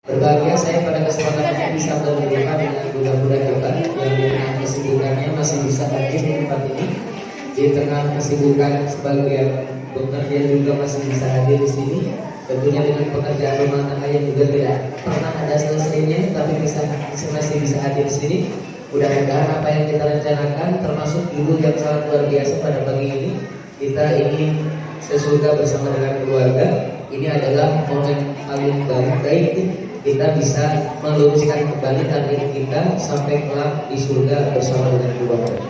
Berbahagia saya pada kesempatan ini bisa berjumpa dengan budak-budak hebat yang di tengah kesibukannya masih bisa hadir di tempat ini. Di tengah kesibukan sebagian bekerja juga masih bisa hadir di sini. Tentunya dengan pekerjaan rumah tangga yang juga tidak pernah ada selesainya, tapi masih bisa hadir di sini. Mudah-mudahan apa yang kita rencanakan, termasuk dulu yang sangat luar biasa pada pagi ini, kita ingin sesurga bersama dengan keluarga. Ini adalah momen paling baik kita bisa meluruskan kembali target kita sampai kelak di surga bersama dengan keluarga.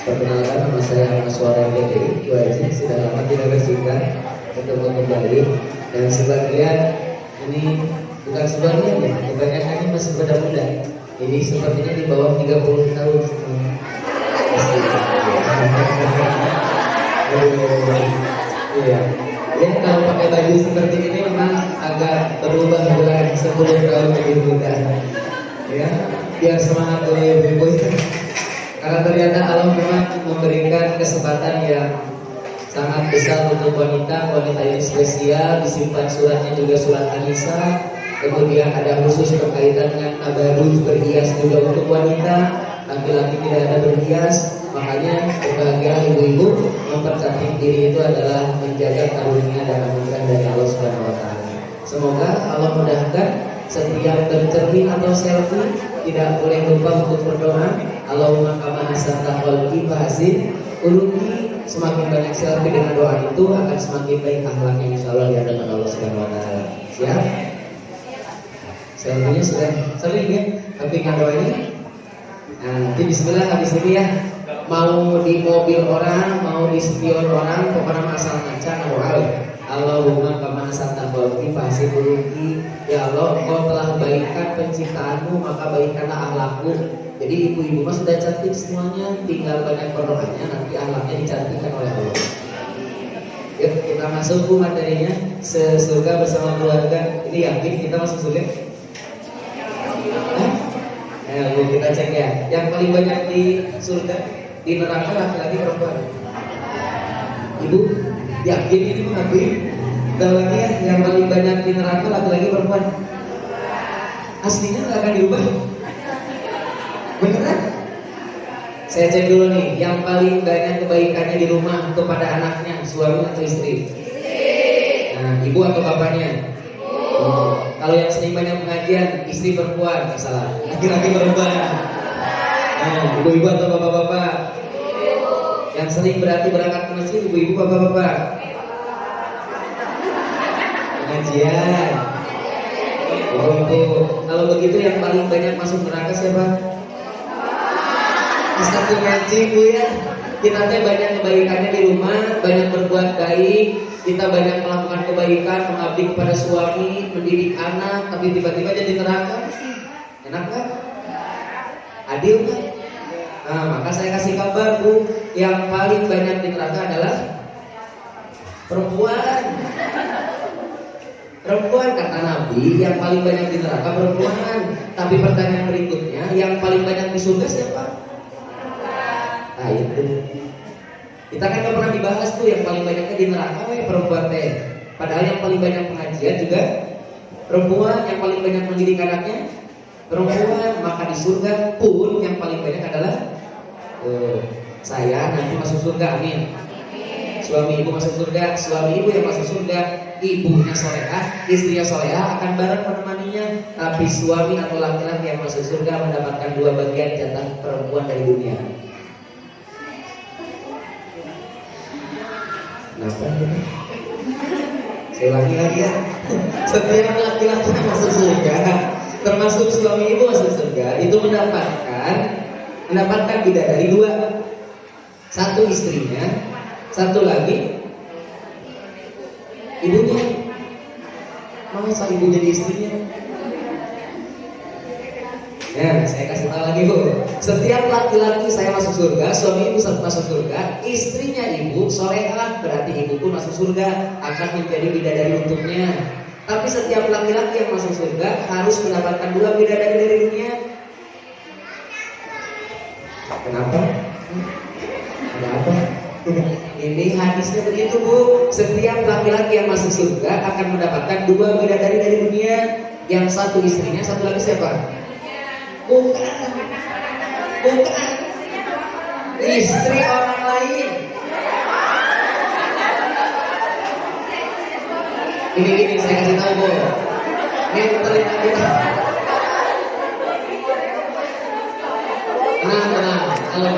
Perkenalkan, nama saya Mas Suara BDI Haji. Sudah lama tidak berjumpa, ketemu kembali. Dan sebagian ini bukan sebagian ya, kebanyakannya masih muda-muda. Ini sepertinya di bawah 30 tahun. Iya. Ya, kalau pakai baju seperti ini memang agak berubah bulan 10 tahun lebih muda. Ya, biar semangat oleh ibu. Karena ternyata Allah memang memberikan kesempatan yang sangat besar untuk wanita ini spesial. Disimpan suratnya juga surat An-Nisa. Kemudian ada khusus berkaitan dengan tabarruj berhias juga untuk wanita. Laki-laki tidak ada berhias. Makanya kebahagiaan ibu-ibu mempercantik diri itu adalah menjaga karunia dan anugerah dari Allah Subhanahu wa taala. Semoga Allah mudahkan setiap bercermin atau selfie tidak boleh lupa untuk berdoa. Allahumma kama hasanta khalqi fahasin uluki. Semakin banyak selfie dengan doa itu akan semakin baik akhlaknya insyaallah di hadapan Allah Subhanahu wa taala. Siap? Selfie-nya sudah sering ya, tapi kan doanya. Nah, nanti bismillah habis ini ya. Mau di mobil orang, mau di spion orang, pokoknya asal ngaca doa. Allahumma kama hasanta khalqi fahasin uluki. Ya Allah, Engkau telah baikkan penciptaanmu, maka baikkanlah akhlakku. Jadi ibu-ibu mah sudah cantik semuanya, tinggal banyak berdoanya, nanti akhlaknya dicantikkan oleh Allah. Yuk kita masuk ke materinya, surga bersama keluarga. Ini yakin kita masuk surga? Ayo kita cek ya. Yang paling banyak di surga, di neraka laki-laki perempuan. Ibu yakin ini mengakui? Dalamnya yang paling banyak di neraka laki-laki perempuan. Aslinya nggak akan diubah. Beneran? Saya cek dulu nih, yang paling banyak kebaikannya di rumah kepada anaknya, suami atau istri? Nah, ibu atau bapaknya? Oh, kalau yang sering banyak pengajian, istri perempuan, salah. Laki-laki perempuan. Nah, ibu-ibu atau bapak-bapak? Yang sering berarti berangkat ke masjid, ibu-ibu, bapak-bapak? Pengajian. Oh, ibu. Kalau begitu yang paling banyak masuk neraka siapa? Satu ngaji bu ya. Kita teh banyak kebaikannya di rumah, banyak berbuat baik, kita banyak melakukan kebaikan, mengabdi kepada suami, mendidik anak, tapi tiba-tiba jadi neraka. Enak kan? Adil kan? Nah, maka saya kasih kabar bu, yang paling banyak di neraka adalah perempuan. Perempuan kata Nabi, yang paling banyak di neraka perempuan. Tapi pertanyaan berikutnya, yang paling banyak di surga siapa? Nah itu kita kan gak pernah dibahas tuh yang paling banyaknya di neraka perempuan teh. Padahal yang paling banyak pengajian juga perempuan, yang paling banyak mendidik anaknya perempuan. Maka di surga pun yang paling banyak adalah saya nanti masuk surga, amin. Suami ibu masuk surga, suami ibu yang masuk surga, ibunya solehah, istrinya solehah akan bareng menemaninya. Tapi suami atau laki-laki yang masuk surga mendapatkan 2 bagian jatah perempuan dari dunia. Kenapa ini? Saya ulangi lagi ya. Setiap laki-laki masuk surga, termasuk suami ibu masuk surga, itu mendapatkan bidadari 2. Satu istrinya, satu lagi ibunya. Masa ibu jadi istrinya? Ya, saya kasih tahu lagi bu. Setiap laki-laki saya masuk surga, suami ibu masuk surga, istrinya ibu solehah, berarti ibu pun masuk surga, akan menjadi bidadari untuknya. Tapi setiap laki-laki yang masuk surga harus mendapatkan 2 bidadari dari dunia. Kenapa? Ada apa? Ini hadisnya begitu Bu. Setiap laki-laki yang masuk surga akan mendapatkan 2 bidadari dari dunia. Yang satu istrinya, satu lagi siapa? Bukan. Bukan. Istri orang lain. Ini saya kasih tahu Bu. Ini telinga kita. Tenang. Kalau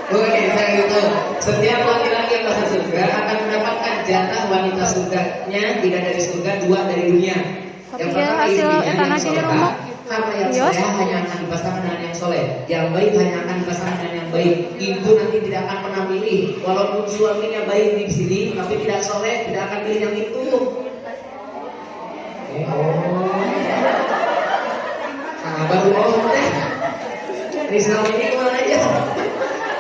Oke, saya gitu. Setiap laki-laki yang masuk surga akan mendapatkan jatah wanita surganya tidak dari surga 2 dari dunia. Yang pertama istrinya yang soleh, karena yang soleh hanya akan dipasangkan dengan yang soleh, yang baik hanya akan dipasangkan dengan yang baik. Ibu nanti tidak akan pernah pilih, walaupun suaminya baik di sini, tapi tidak soleh, tidak akan pilih yang itu. Baru deh. Risau ini kemana aja?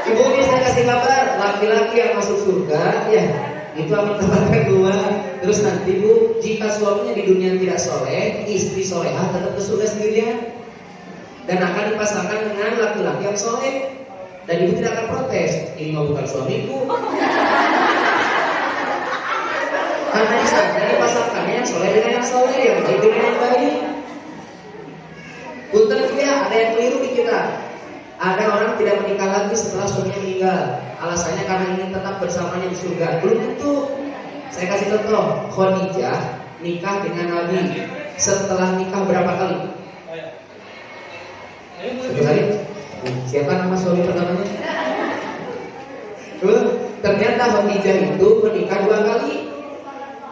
Ibu ini saya kasih kabar, laki-laki yang masuk surga, ya itu akan mendapatkan 2. Terus nanti Bu, jika suaminya di dunia tidak soleh, istri solehah tetap ke surga sendirian, dan akan dipasangkan dengan laki-laki yang soleh. Dan ibu tidak akan protes, ini mau bukan suamiku. Karena di sana dipasangkannya yang soleh dengan yang soleh, yang baik dengan yang baik. Punten ya, ada yang keliru di kita. Ada orang tidak menikah lagi setelah suaminya meninggal. Alasannya karena ingin tetap bersamanya di surga. Belum tentu. Saya kasih contoh, Khadijah nikah dengan Nabi. Setelah nikah berapa kali? 1 kali. Siapa nama suami pertamanya? Ternyata Khadijah itu menikah 2 kali.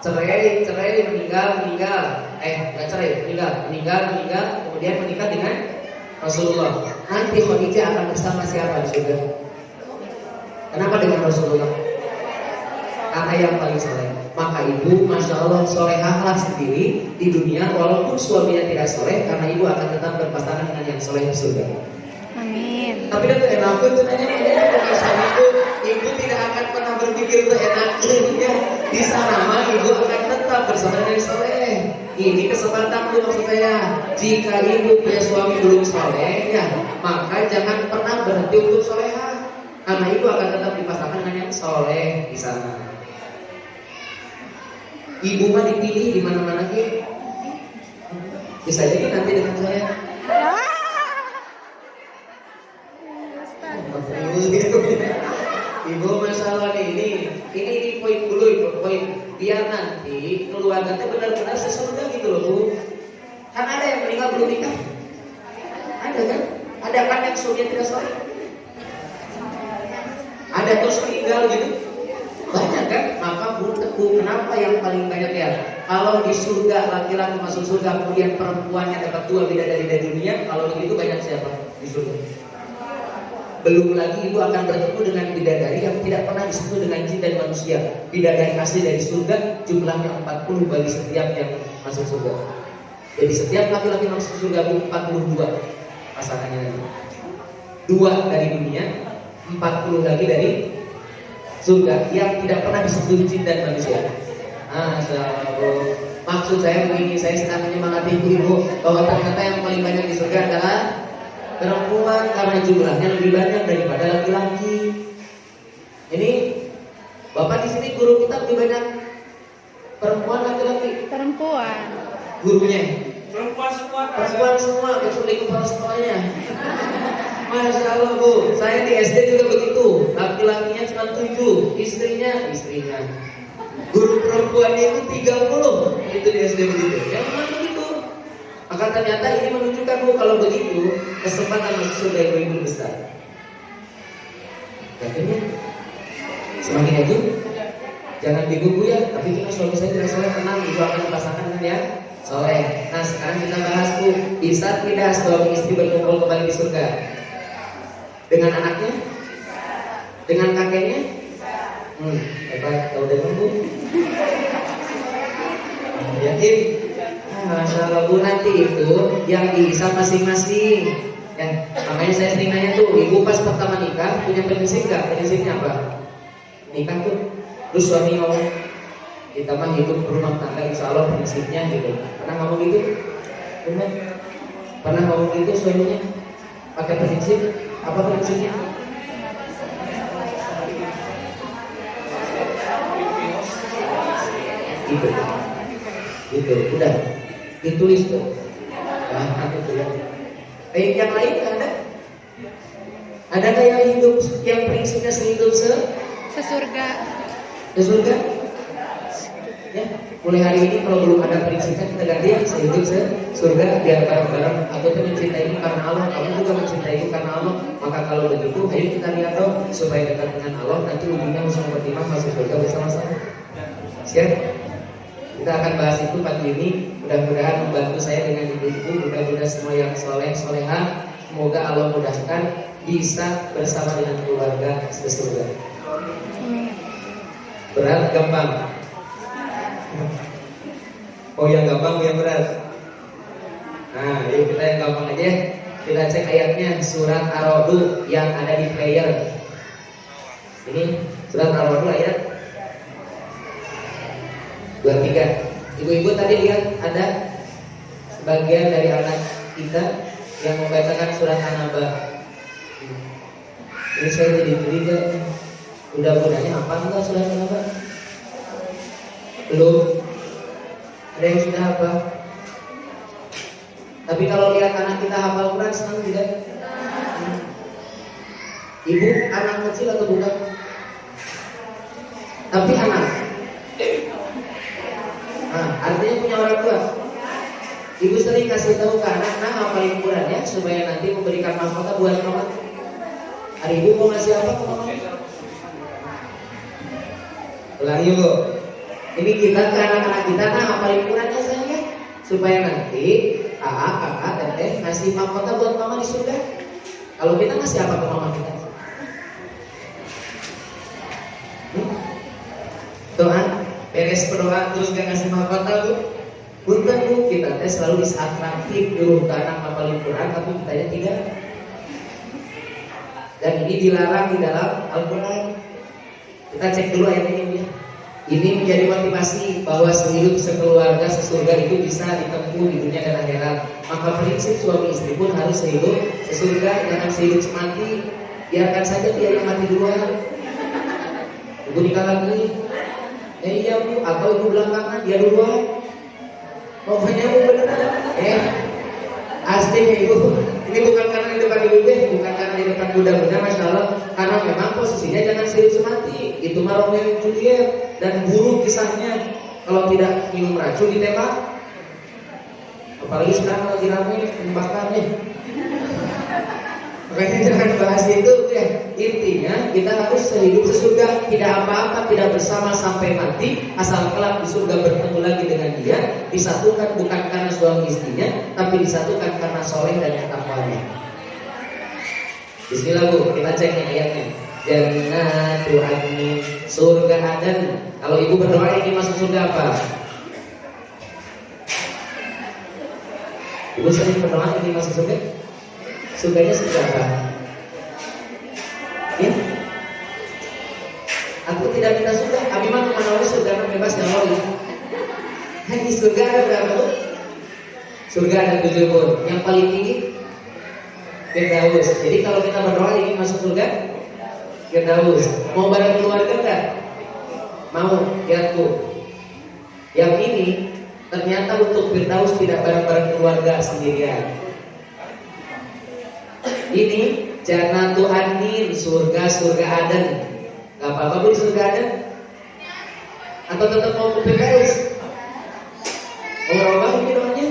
Cerai, meninggal. Nggak cerai, meninggal, kemudian menikah dengan Rasulullah. Nanti Khadijah akan bersama siapa di surga? Kenapa dengan Rasulullah? Karena yang paling soleh. Maka ibu, masya Allah, solehahlah sendiri di dunia, walaupun suaminya tidak soleh, karena ibu akan tetap berpasangan dengan yang soleh di surga. Amin. Tapi itu enak tuh nanya bukan suamiku. Ibu tidak akan pernah berpikir itu enaknya. Di sana mah ibu akan tetap bersama dengan yang soleh. Ini kesempatan dulu maksud saya. Jika ibu punya suami belum soleh, ya maka jangan pernah berhenti untuk solehah, karena ibu akan tetap dipasangkan dengan yang soleh di sana. Ibu mah dipilih di mana-mana gitu. Bisa jadi nanti dengan saya. Ibu masalah ini poin dulu, poin biar nanti keluarga itu benar-benar sesurga gitu loh Bu. Kan ada yang meninggal belum nikah, ada kan? Ada kan yang suaminya tidak soleh, ada terus meninggal gitu, banyak kan? Maka Bu, kenapa yang paling banyak ya? Kalau di surga laki-laki masuk surga, kemudian perempuannya dapat 2 bidadari dari dunia, kalau begitu banyak siapa di surga? Belum lagi ibu akan bertemu dengan bidadari yang tidak pernah disentuh dengan jin dan manusia. Bidadari asli dari surga jumlahnya 40 bagi setiap yang masuk surga. Jadi setiap laki-laki masuk surga 42 pasangannya nanti. 2 dari dunia, 40 lagi dari surga yang tidak pernah disentuh jin dan manusia. Maksud saya begini, saya sedang menyemangati ibu bahwa ternyata yang paling banyak di surga adalah perempuan, karena jumlahnya lebih banyak daripada laki-laki. Ini Bapak di sini guru kita lebih banyak perempuan laki-laki? Perempuan. Gurunya? Perempuan semua, kecuali kepala sekolahnya. Masya Allah Bu, saya di SD juga begitu. Laki-lakinya cuma 7, istrinya. Guru perempuannya itu 30, itu di SD begitu. Yang mana begitu? Maka ternyata ini menunjukkan Bu, kalau begitu kesempatan masuk surga ibu besar. Akhirnya semakin itu jangan bingung Bu ya. Tapi kita suami saya tidak soleh, tenang, ibu akan dipasangkan dengan yang soleh. Nah sekarang kita bahas Bu, bisa tidak suami istri berkumpul kembali di surga? Dengan anaknya? Dengan kakeknya? Hebat, tahu dengan Bu? Yakin? Masya Allah Bu, nanti itu yang bisa masing-masing. Ya, makanya saya sering nanya tuh, ibu pas pertama nikah punya prinsip nggak? Prinsipnya apa? Nikah tuh, terus suami mau kita mah hidup berumah tangga, insya Allah prinsipnya gitu. Pernah ngomong gitu? Benar? Pernah ngomong gitu suaminya? Pakai prinsip apa prinsipnya? Gitu, gitu, udah ditulis tuh. Nah, itu ya. Yang lain ada? Ada nggak yang hidup yang prinsipnya sehidup sesurga? Sesurga? Ya, mulai hari ini kalau belum ada prinsipnya kita ganti yang sehidup surga biar bareng-bareng. Aku tuh mencintaimu karena Allah, kamu juga mencintaiku karena Allah. Maka kalau begitu, ayo kita lihat dong supaya dekat dengan Allah. Nanti ujungnya bersama beriman masuk surga bersama-sama. Siap? Kita akan bahas itu pagi ini. Mudah-mudahan membantu saya dengan ibu-ibu. Mudah-mudahan semua yang soleh soleha. Semoga Allah mudahkan bisa bersama dengan keluarga sesurga. Berat gampang. Oh yang gampang yang berat. Nah, yuk kita yang gampang aja. Kita cek ayatnya surat Ar-Ra'd yang ada di player. Ini surat Ar-Ra'd ayat 23. Ibu-ibu tadi lihat ada sebagian dari anak kita yang membacakan surat An-Naba. Ini saya jadi curiga. Mudah-mudahan apa enggak surat An-Naba? Belum. Ada yang sudah hafal? Tapi kalau lihat anak kita hafal Quran senang tidak? Ibu anak kecil atau bukan? Tapi anak. Nah, artinya punya orang tua. Ibu sering kasih tahu ke anak, nah hafalin Quran ya supaya nanti memberikan mahkota buat mama. Hari ibu mau ngasih apa ke mama? Ulangi bu. Ini kita ke anak-anak kita, nah hafalin Quran ya sayang ya, supaya nanti kakak, teteh ngasih mahkota buat mama di surga. Kalau kita ngasih apa ke mama kita? Doa, beres berdoa terus gak ngasih mahkota bu. Bukan bu, kita selalu disatraktif dulu ke anak hafalin Quran, tapi kitanya tidak. Dan ini dilarang di dalam Al-Quran. Kita cek dulu ayat ini ya. Ini menjadi motivasi bahwa sehidup sekeluarga sesurga itu bisa ditempuh di dunia dan akhirat. Maka prinsip suami istri pun harus sehidup sesurga, jangan sehidup semati. Biarkan saja dia yang mati duluan. Ibu nikah lagi, ya iya bu, atau ibu belakangan dia duluan. Pokoknya ibu beneran, aslinya ibu. Ini bukan karena di depan ibu, bukan karena di depan muda-muda, masya Allah. Karena memang posisinya jangan sehidup semati. Itu mah Romeo dan Juliet. Dan buruk kisahnya, kalau tidak minum racun ditembak. Apalagi sekarang lagi ramai tembakan nih. Makanya jangan bahas itu ya. Intinya kita harus sehidup sesurga, tidak apa-apa, tidak bersama sampai mati, asal kelak di surga bertemu lagi dengan dia, disatukan bukan karena suami istrinya, tapi disatukan karena soleh dan takwanya. Bismillah bu, kita cek nih ayatnya. Jannatu adnin, surga Aden. Kalau ibu berdoa ini masuk surga apa? Ibu sering berdoa ini masuk surga? Surganya surga apa? Ya? Aku tidak minta surga. Abi mah menawarkan surga bebas dan wali. Hanya surga ada berapa bu? Surga ada 7 pun. Yang paling tinggi Firdaus. Jadi kalau kita berdoa ingin masuk surga, Firdaus. Mau bareng keluarga enggak? Mau, lihat bu. Yang ini ternyata untuk Firdaus tidak bareng-bareng keluarga sendirian. Ini Jannatu Adnin, surga Aden. Gak apa-apa bu di surga Aden? Atau tetap mau ke Firdaus? Orang ini doanya.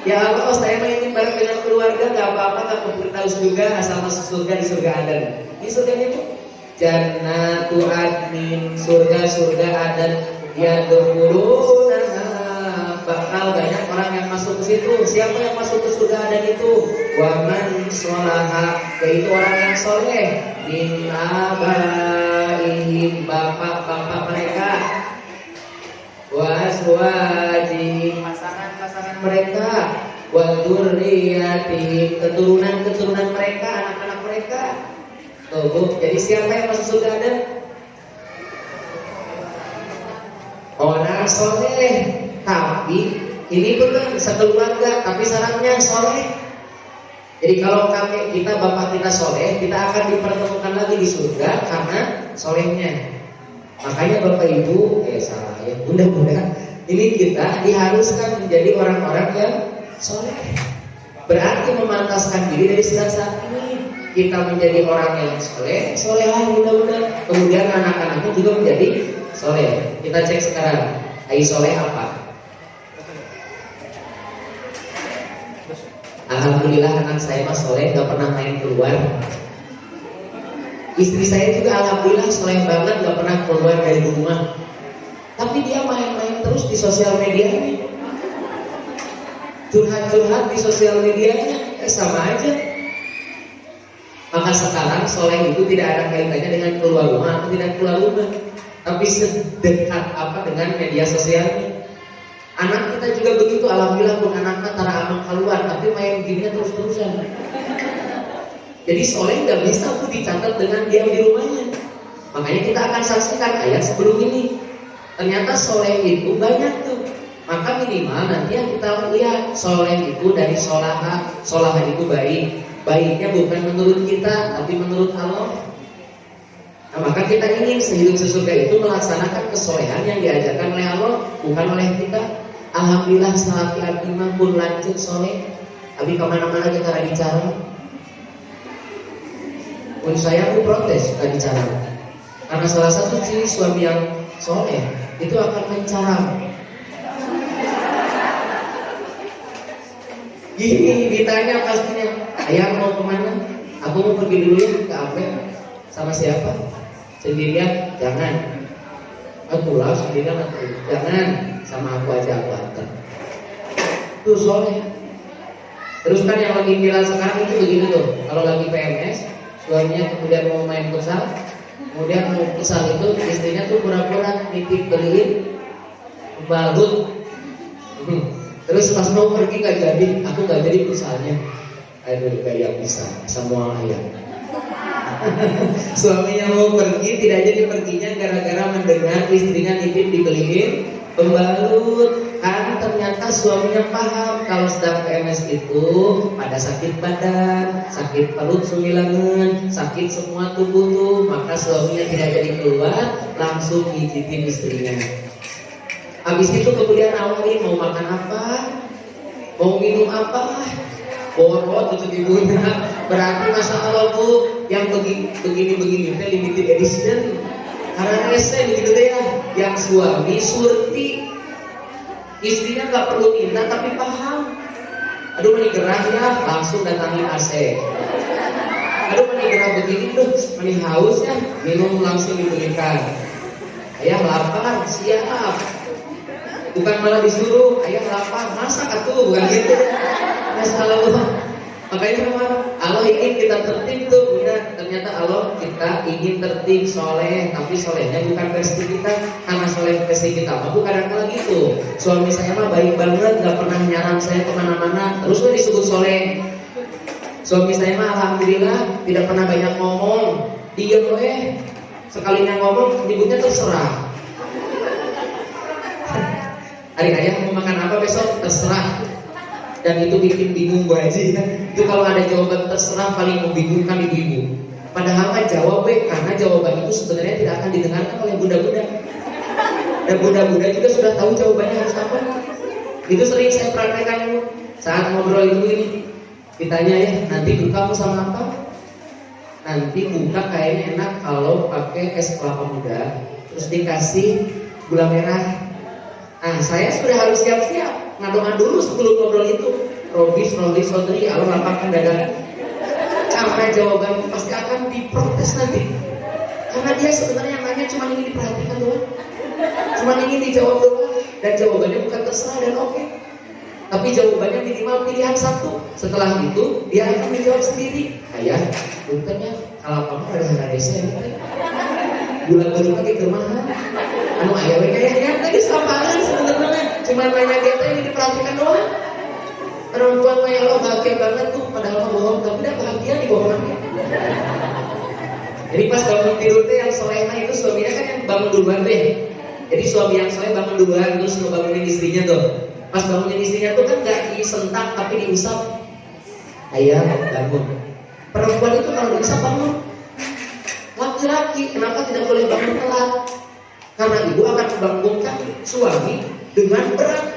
Ya Allah, saya ingin bareng dengan keluarga, gak apa-apa, gak ke Firdaus juga, asal masuk surga di surga Aden. Ini surganya bu Jannatu Adnin, surga Aden. Yadkhuluna, bakal banyak orang yang masuk ke situ. Siapa yang masuk ke surga Aden itu? Wa man sholaha, yaitu orang yang soleh. Min abaihim, bapak-bapak mereka. Wa azwajihim, pasangan-pasangan mereka. Wa dzurriyyatihim, keturunan-keturunan mereka, anak-anak mereka. Tuh bu, jadi siapa yang masuk surga Aden? Orang soleh. Tapi ini bukan sekeluarga, tapi syaratnya soleh. Jadi kalau kita bapak kita soleh, kita akan dipertemukan lagi di surga karena solehnya. Makanya bapak ibu, salah ya, bunda-bunda, ini kita diharuskan menjadi orang-orang yang soleh. Berarti memantaskan diri dari sejak saat ini kita menjadi orang yang soleh, solehah bunda-bunda. Kemudian anak-anaknya juga menjadi soleh. Kita cek sekarang, ai soleh apa? Alhamdulillah anak saya mah soleh, gak pernah main keluar. Istri saya juga alhamdulillah soleh banget, gak pernah keluar dari rumah. Tapi dia main-main terus di sosial medianya, curhat-curhat di sosial medianya, sama aja. Maka sekarang soleh itu tidak ada kaitannya dengan keluar rumah atau tidak keluar rumah, tapi sedekat apa dengan media sosialnya. Anak kita juga begitu, alhamdulillah pun anaknya tara aman keluar, tapi main gamenya terus-terusan. Jadi soleh nggak bisa tuh dicatat dengan diam di rumahnya. Makanya kita akan saksikan ayat sebelum ini. Ternyata soleh itu banyak tuh. Maka minimal nanti yang kita lihat soleh itu dari solaha. Solaha itu baik. Baiknya bukan menurut kita, tapi menurut Allah. Nah, maka kita ingin sehidup sesuka itu melaksanakan kesolehan yang diajarkan oleh Allah, bukan oleh kita. Alhamdulillah saat imam pun lanjut soleh. Abi kemana-mana kita bicara. Pun saya pun protes kita bicara. Karena salah satu ciri suami yang soleh itu akan mencarang. Gini ditanya pastinya, ayah mau kemana? Aku mau pergi dulu ya ke Ape. Sama siapa? Sendirian? Jangan. Aku lah sendirian atau jangan, sama aku aja, aku antar. Tuh soleh. Terus kan yang lagi viral sekarang itu begini tuh. Kalau lagi PMS, suaminya kemudian mau main futsal, kemudian mau futsal itu istrinya tuh pura-pura nitip beliin balut. Terus pas mau pergi nggak jadi, aku nggak jadi futsalnya. Aduh kayak bisa semua ayah. Suaminya mau pergi, tidak jadi perginya gara-gara mendengar istrinya nitip dibeliin pembalut. Kan ternyata suaminya paham kalau sedang PMS itu pada sakit badan, sakit perut sumilangan, sakit semua tubuh tuh. Maka suaminya tidak jadi keluar, langsung nitipin istrinya. Habis itu kemudian awalin mau makan apa, mau minum apa, bawa tutup ibunya. Berarti masa Allah bu yang begini limited edition. Karena rese begitu deh ya. Yang suami surti, istrinya nggak perlu minta tapi paham. Aduh meni gerah ya, langsung datangi AC. Aduh meni gerah begini tuh, meni haus ya, minum langsung diberikan. Ayah lapar, siap. Bukan malah disuruh, ayah lapar, masak atuh, bukan gitu. Masalah. Makanya memang Allah ingin kita tertib tuh, bunda. Ternyata Allah kita ingin tertib, soleh, tapi solehnya bukan versi kita. Karena soleh versi kita mah bukan kadang gitu. Suami saya mah baik banget, gak pernah nyarang saya kemana-mana, terus gue disebut soleh. Suami saya mah alhamdulillah tidak pernah banyak ngomong, diem sekalinya ngomong nyebutnya terserah. Hari ayah mau makan apa besok terserah. Dan itu bikin bingung Bu Haji. Itu kalau ada jawaban terserah paling membingungkan ibu-ibu. Padahal kan jawab karena jawaban itu sebenarnya tidak akan didengarkan oleh bunda-bunda. Dan bunda-bunda juga sudah tahu jawabannya harus apa. Itu sering saya praktekkan saat ngobrol itu ini. Ditanya ya, nanti buka mau sama apa? Nanti buka kayaknya enak kalau pakai es kelapa muda, terus dikasih gula merah. Nah, saya sudah harus siap-siap ngadongan dulu sebelum ngobrol itu. Robis, Sodri, Allah lapangkan dada. Karena jawaban pasti akan diprotes nanti. Karena dia sebenarnya nanya cuma ingin diperhatikan doang, cuma ingin dijawab doang. Dan jawabannya bukan terserah dan oke. Tapi jawabannya minimal pilihan satu. Setelah itu dia akan menjawab sendiri. Ayah, bukannya kalau kamu ada harga desa ya? Gula-gula pakai kemahan. Anu ayah ya tadi sapaan sebenarnya cuma nanya kita ini diperhatikan doang. Perempuan mah ya Allah bahagia banget tuh, padahal mah bohong, tapi udah bahagia di bohongannya. Jadi pas bangun tidur teh yang solehah itu suaminya kan yang bangun duluan deh. Jadi suami yang soleh bangun duluan terus ngebangunin istrinya tuh. Pas bangunin istrinya tuh kan gak disentak tapi diusap. ayah bangun. Perempuan itu kalau bisa bangun. Laki-laki kenapa tidak boleh bangun telat? Karena ibu akan membangunkan suami dengan berat.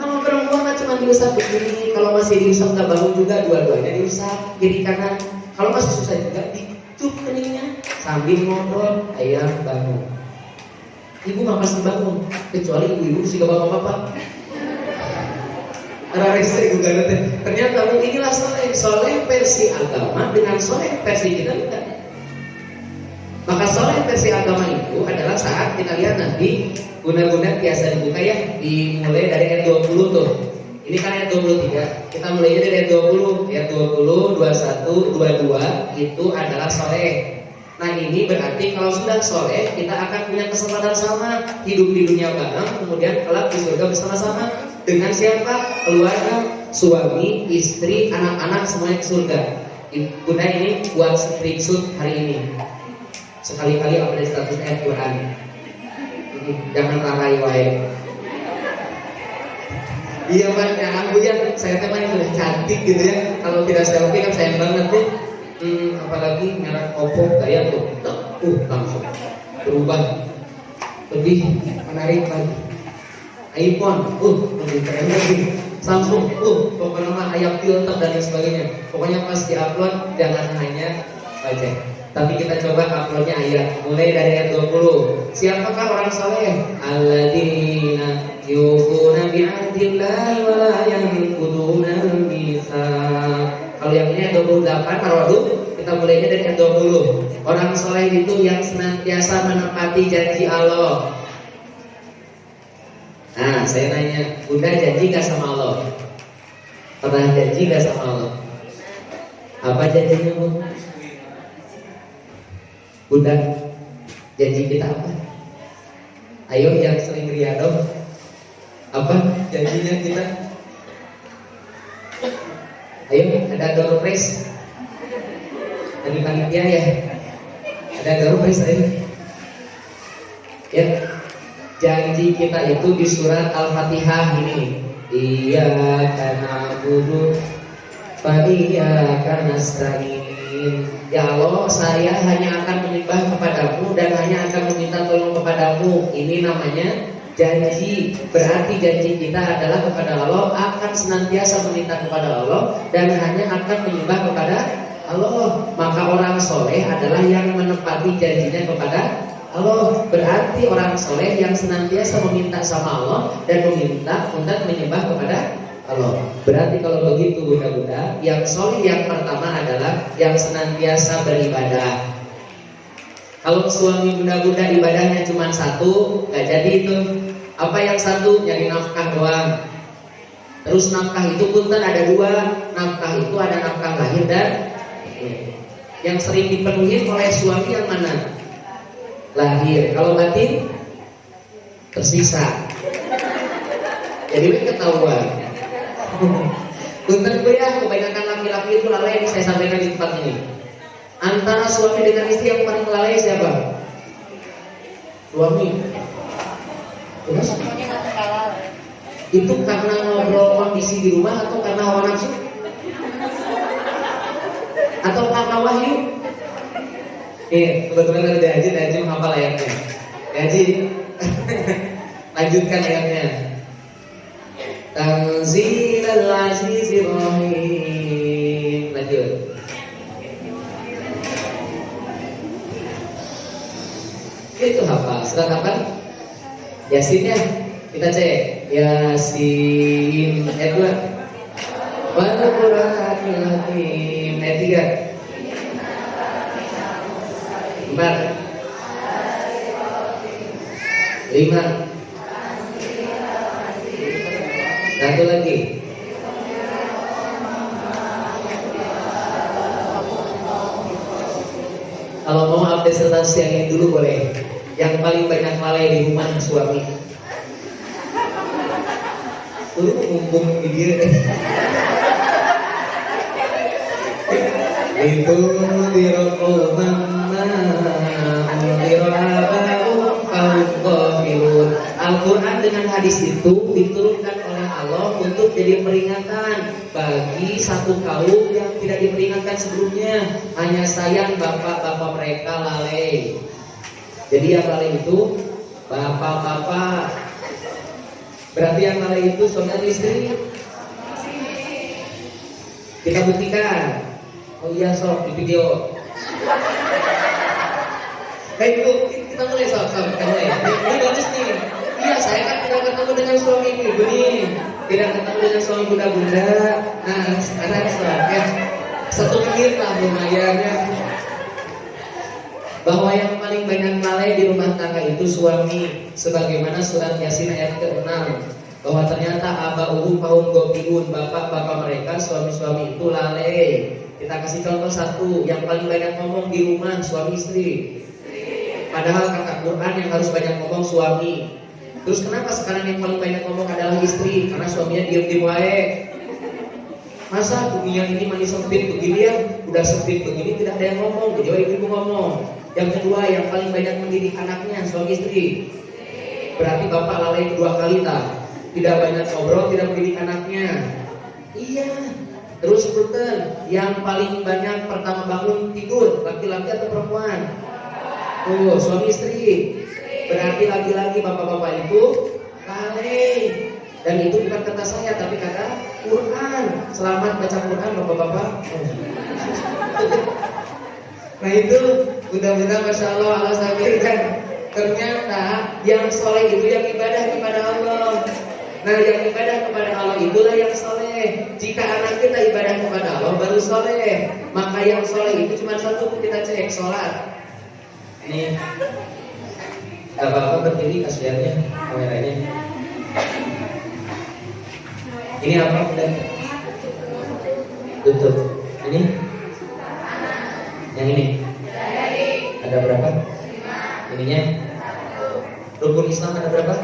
Kalau perempuan kan cuma diusap begini, kalau masih diusap nggak bangun juga, dua-duanya diusap kiri kanan. Kalau masih susah juga dicup keningnya sambil ngobrol, ayah bangun. Ibu nggak pasti bangun, kecuali ibu-ibu sih gak bapak-bapak. Rarese juga nanti. Ternyata inilah soleh versi agama dengan soleh versi kita bukan. Maka soleh versi agama itu adalah saat kita lihat nanti guna-guna biasa dibuka ya, dimulai dari ayat 20 tuh. Ini kan ayat 23. Kita mulainya dari ayat 20, ayat 20, 21, 22 itu adalah soleh. Nah ini berarti kalau sudah soleh kita akan punya kesempatan sama, hidup di dunia bareng, kemudian kelak di surga bersama-sama. Dengan siapa? Keluarga, suami, istri, anak-anak semuanya ke surga. Bunda ini buat screenshot hari ini. Sekali-kali update status ayat Quran. Jangan lalai wae. Iya Pak, ya ambuyan saya teman yang udah cantik gitu ya. Kalau tidak selfie kan sayang banget tuh. Apalagi merek Oppo kayak tuh, langsung berubah lebih menarik lagi. iPhone, lebih keren lagi. Samsung, pokoknya mah ayam filter dan lain sebagainya. Pokoknya pas di-upload jangan hanya baca, tapi kita coba uploadnya ayat. Mulai dari ayat 20. Siapakah orang saleh? Alladzina yuquna bi'ahdillahi wa la yanquduna al-mitsaq. Kalau yang ini ayat 28 Marwadu, kita mulainya dari ayat 20. Orang saleh itu yang senantiasa menepati janji Allah. Nah, saya nanya, Bunda janji gak sama Allah? Pernah janji gak sama Allah? Apa janjinya Bu? Bunda, janji kita apa? Ayo yang sering riado, apa janjinya kita? Ayo, ada door prize. Dari panitia ya. Ada door prize ayo. Ya. Janji kita itu di surat Al-Fatihah ini. Iyyaka na'budu wa iyyaka nasta'in. Ya Allah, saya hanya akan menyembah kepadamu dan hanya akan meminta tolong kepadamu. Ini namanya janji. Berarti janji kita adalah kepada Allah, akan senantiasa meminta kepada Allah dan hanya akan menyembah kepada Allah. Maka orang soleh adalah yang menepati janjinya kepada Allah. Berarti orang soleh yang senantiasa meminta sama Allah dan meminta untuk menyembah kepada Allah. Berarti kalau begitu bunda-bunda, yang soleh yang pertama adalah yang senantiasa beribadah. Kalau suami bunda-bunda ibadahnya cuma satu, gak jadi itu. Apa yang satu? Nyari nafkah doang. Terus nafkah itu punten ada dua. Nafkah itu ada nafkah lahir dan yang sering dipenuhi oleh suami yang mana? Lahir. Kalau batin tersisa. Jadi ketahuan. Punten gue ya, kebanyakan laki-laki itu lalai yang saya sampaikan di tempat ini. Antara suami dengan istri yang paling lalai siapa? Suami. Terus? Itu karena ngobrol kondisi di rumah atau karena hawa nafsu? Atau karena wahyu? Kebetulan ada Haji menghafal ayatnya. Haji, lanjutkan ayatnya. Tanzilal Azizir Rahim. Lanjut. Itu hafal. Surat apa? Yasin ya. Kita cek. Yasin. Ayat 2. Wal Qur'anil Hakim. Ayat 3. 4. 5. Satu lagi. Kalau mau update serta siangin dulu boleh. Yang paling banyak lalai di rumah suami. Dulu mumpung dia. Itu dirokok mama, dirokok Al-Quran dengan hadis itu diturunkan oleh Allah untuk jadi peringatan bagi satu kaum yang tidak diperingatkan sebelumnya. Hanya sayang bapak-bapak mereka lalai. Jadi yang lalai itu bapak-bapak. Berarti yang lalai itu suami dan istri. Kita buktikan. Oh iya sob, di video. Kayak itu kita mulai sob, kita mulai. Ini bagus nih. Iya, saya kan tidak ketemu dengan suami ibu nih, tidak ketemu dengan suami bunda-bunda. Nah, sekarang sob ya, satu menit lah lumayan ya. Bahwa yang paling banyak lalai di rumah tangga itu suami, sebagaimana surat Yasin ayat ke-6, bahwa ternyata aba'uhum kaum gobiun, bapak-bapak mereka, suami-suami itu lalai. Kita kasih contoh satu, yang paling banyak ngomong di rumah suami istri. Padahal kata Quran yang harus banyak ngomong suami. Terus kenapa sekarang yang paling banyak ngomong adalah istri? Karena suaminya diem-diem wae. Masa dunia ini manis sempit begini ya, udah sempit begini tidak ada yang ngomong, jadi ibu ngomong. Yang kedua, yang paling banyak mendidik anaknya suami istri. Berarti bapak lalai kedua kali tak? Tidak banyak ngobrol, tidak mendidik anaknya. Iya. Terus punten, yang paling banyak pertama bangun tidur, laki-laki atau perempuan? Oh, suami istri. Berarti lagi-lagi bapak-bapak itu lalai. Dan itu bukan kata saya, tapi kata Quran. Selamat baca Quran bapak-bapak. Nah itu mudah-mudahan Masya Allah Allah sampaikan. Ternyata yang soleh itu yang ibadah kepada Allah. Nah yang ibadah kepada Allah itulah yang soleh. Jika anak kita ibadah kepada Allah baru soleh. Maka yang soleh itu cuma satu, kita cek sholat. Nih apa-apa berdiri kasihannya kameranya. Ini apa udah tutup. Ini yang ini ada berapa? Ininya rukun Islam ada berapa?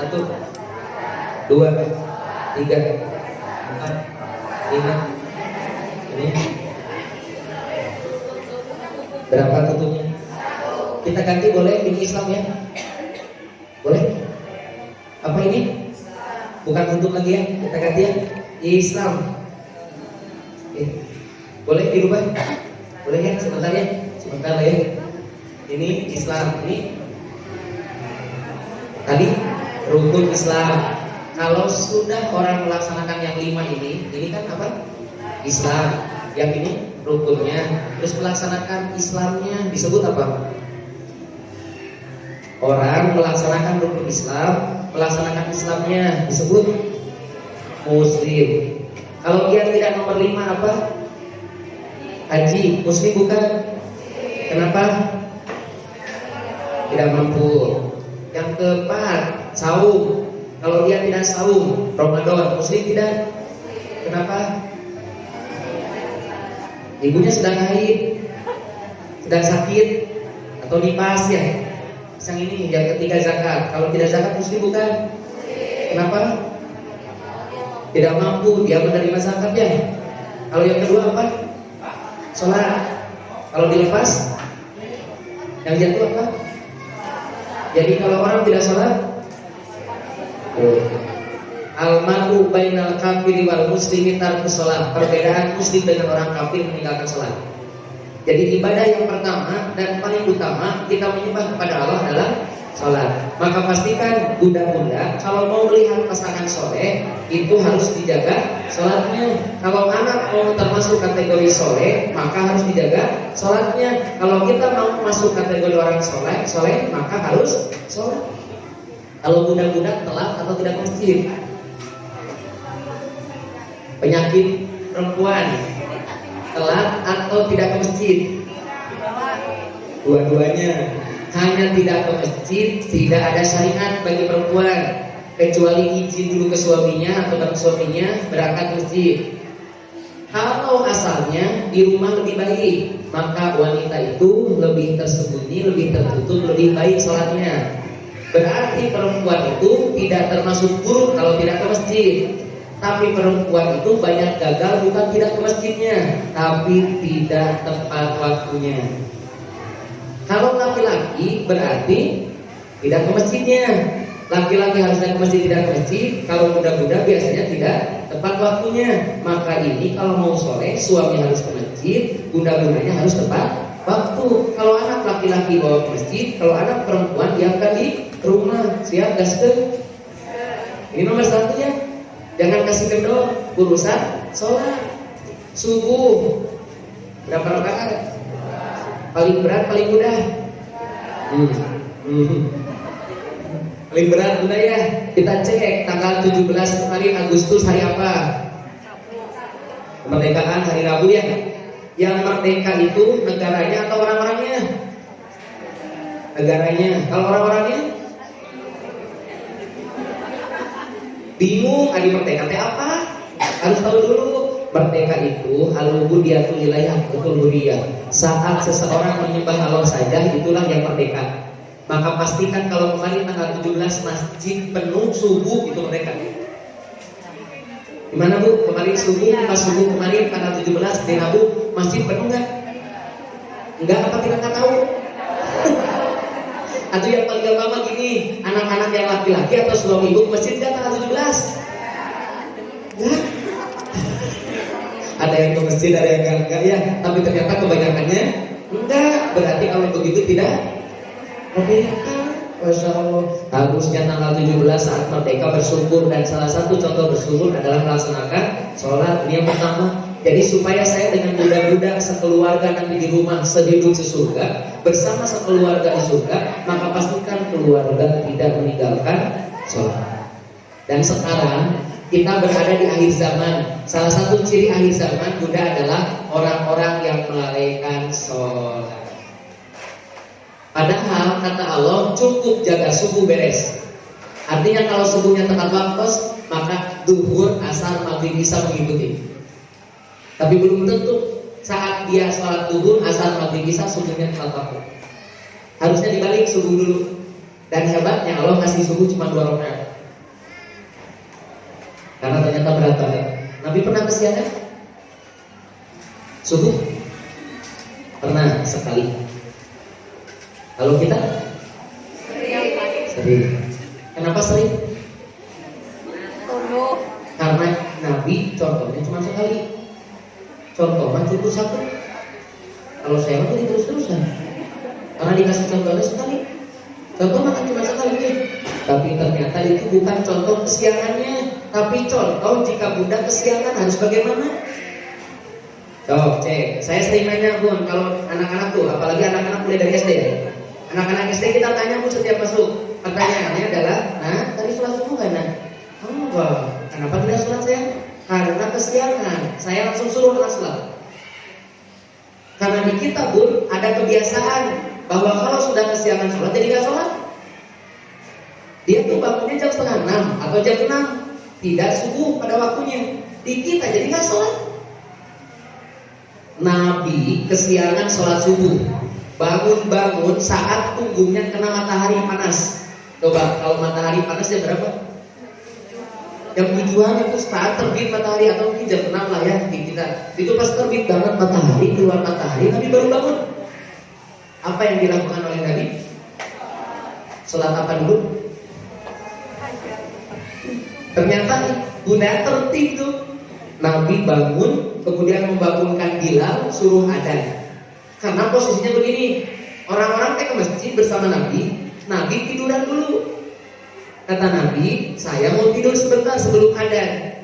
1, 2, 3, 4, 5. Ini berapa tutupnya? Kita ganti boleh ini Islam ya? Boleh? Apa ini? Bukan tutup lagi ya? Kita ganti ya? Islam. Boleh dirubah? Boleh ya? Sebentar ya? Sebentar ya. Ini Islam. Ini tadi rukun Islam. Kalau sudah orang melaksanakan yang 5 ini kan apa? Islam. Yang ini rukunnya. Terus melaksanakan Islamnya disebut apa? Orang melaksanakan rukun Islam, melaksanakan Islamnya disebut Muslim. Kalau dia tidak nomor 5 apa? Haji. Muslim bukan? Kenapa? Tidak mampu. Yang keempat, saum. Kalau dia tidak saum, Ramadan, Muslim tidak? Kenapa? Ibunya sedang haid, sedang sakit, atau nifas ya. Yang ini, yang ketiga zakat. Kalau tidak zakat Muslim bukan? Kenapa? Tidak mampu, dia menerima zakat ya. Kalau yang kedua apa? Sholat. Kalau dilepas, yang jatuh apa? Jadi kalau orang tidak sholat, al-mar'u bainal kafiri wal muslimi tarkus sholat. Perbedaan muslim dengan orang kafir meninggalkan sholat. Jadi ibadah yang pertama dan paling utama kita menyembah kepada Allah adalah sholat. Maka pastikan bunda-bunda kalau mau melihat pasangan soleh itu harus dijaga sholatnya. Kalau anak mau termasuk kategori soleh maka harus dijaga sholatnya. Kalau kita mau masuk kategori orang soleh maka harus sholat. Kalau bunda-bunda telat atau tidak masjid, penyakit perempuan telat atau tidak ke masjid, dua-duanya. Hanya tidak ke masjid, tidak ada syariat bagi perempuan kecuali izin dulu ke suaminya atau ke suaminya berangkat ke masjid. Kalau asalnya di rumah lebih baik, maka wanita itu lebih tersembunyi, lebih tertutup, lebih baik sholatnya. Berarti perempuan itu tidak termasuk buruk kalau tidak ke masjid. Tapi perempuan itu banyak gagal bukan tidak ke masjidnya, tapi tidak tepat waktunya. Kalau laki-laki berarti tidak ke masjidnya, Laki-laki harusnya ke masjid, tidak ke masjid. Kalau muda-muda biasanya tidak tepat waktunya. Maka ini kalau mau sore, suami harus ke masjid, bunda-bundanya harus tepat waktu. Kalau anak laki-laki bawa ke masjid, kalau anak perempuan diamkan di rumah. Siap gas ke? Ini nomor satu ya. Jangan kasih kendor urusan sholat subuh. Berapa rakaat? Paling berat, paling mudah? Paling berat mudah ya. Kita cek tanggal 17 kemarin Agustus hari apa? Kemerdekaan hari Rabu ya. Yang merdeka itu negaranya atau orang-orangnya? Negaranya. Kalau orang-orangnya? Bingung, adi merdeka teh apa? Harus tahu dulu. Merdeka itu al-ubudiyatul wilayah, betul budia. Saat seseorang menyembah Allah saja, itulah yang merdeka. Maka pastikan kalau kemarin tanggal 17 masjid penuh subuh, itu merdeka. Gimana Bu? Kemarin subuh, pas subuh kemarin tanggal 17 di Rabu, masjid penuh nggak? Enggak, apa kita nggak tahu? Atau yang paling gampang gini, anak-anak yang laki-laki atau suami ibu masjid nggak tanggal 17? Nggak? Ada yang ke masjid, ada yang enggak ya. Tapi ternyata kebanyakannya enggak. Berarti kalau begitu tidak merdeka. Masya Allah. Harusnya tanggal 17 saat merdeka bersyukur. Dan salah satu contoh bersyukur adalah melaksanakan sholat. Ini yang pertama. Jadi supaya saya dengan budak-budak sekeluarga nanti di rumah sehidup sesurga, bersama sekeluarga di surga, maka pastikan keluarga tidak meninggalkan sholat. Dan sekarang kita berada di akhir zaman. Salah satu ciri akhir zaman Bunda adalah orang-orang yang melalaikan sholat. Padahal kata Allah cukup jaga subuh beres. Artinya kalau subuhnya tepat waktu, maka duhur, asar, maghrib, isya mengikuti. Tapi belum tentu saat dia sholat duhur, asar, maghrib, isya subuhnya tepat waktu. Harusnya dibalik subuh dulu. Dan hebatnya Allah kasih subuh cuma 2 rakaat. Karena ternyata berat banget. Nabi pernah kesiangan? Subuh? Pernah sekali. Kalau kita? Sering. Kenapa sering? Karena Nabi contohnya cuma sekali. Contohnya cukup 1. Kalau saya mah terus-terusan. Karena dikasih contohnya sekali. Contoh makan cuma sekali. Tapi ternyata itu bukan contoh kesiangannya, tapi contoh jika Bunda kesiangan harus bagaimana? Coba cek. Saya sering nanya Bun, kalau anak-anak tuh, apalagi anak-anak mulai dari SD. Anak-anak SD kita tanya Bu setiap masuk. Pertanyaannya adalah, nah tadi sholat subuh kan? Enggak. Kenapa tidak sholat saya? Karena kesiangan. Saya langsung suruh anak sholat. Karena di kita Bun ada kebiasaan bahwa kalau sudah kesiangan sholat jadi nggak sholat. Dia tuh bangunnya jam 5:30 atau jam 6, tidak subuh pada waktunya. Di kita jadi nggak sholat. Nabi kesiangan sholat subuh, bangun-bangun saat punggungnya kena matahari panas. Coba kalau matahari panas jam berapa? Jam 7-an itu saat terbit matahari, atau mungkin jam 6 lah ya di kita. Itu pas terbit banget matahari, keluar matahari, Nabi baru bangun. Apa yang dilakukan oleh Nabi? Sholat apa dulu? Ternyata Bunda tertib tuh. Nabi bangun, kemudian membangunkan Bilal, suruh adzan. Karena posisinya begini, orang-orang ke masjid bersama Nabi, Nabi tiduran dulu. Kata Nabi, saya mau tidur sebentar sebelum adzan.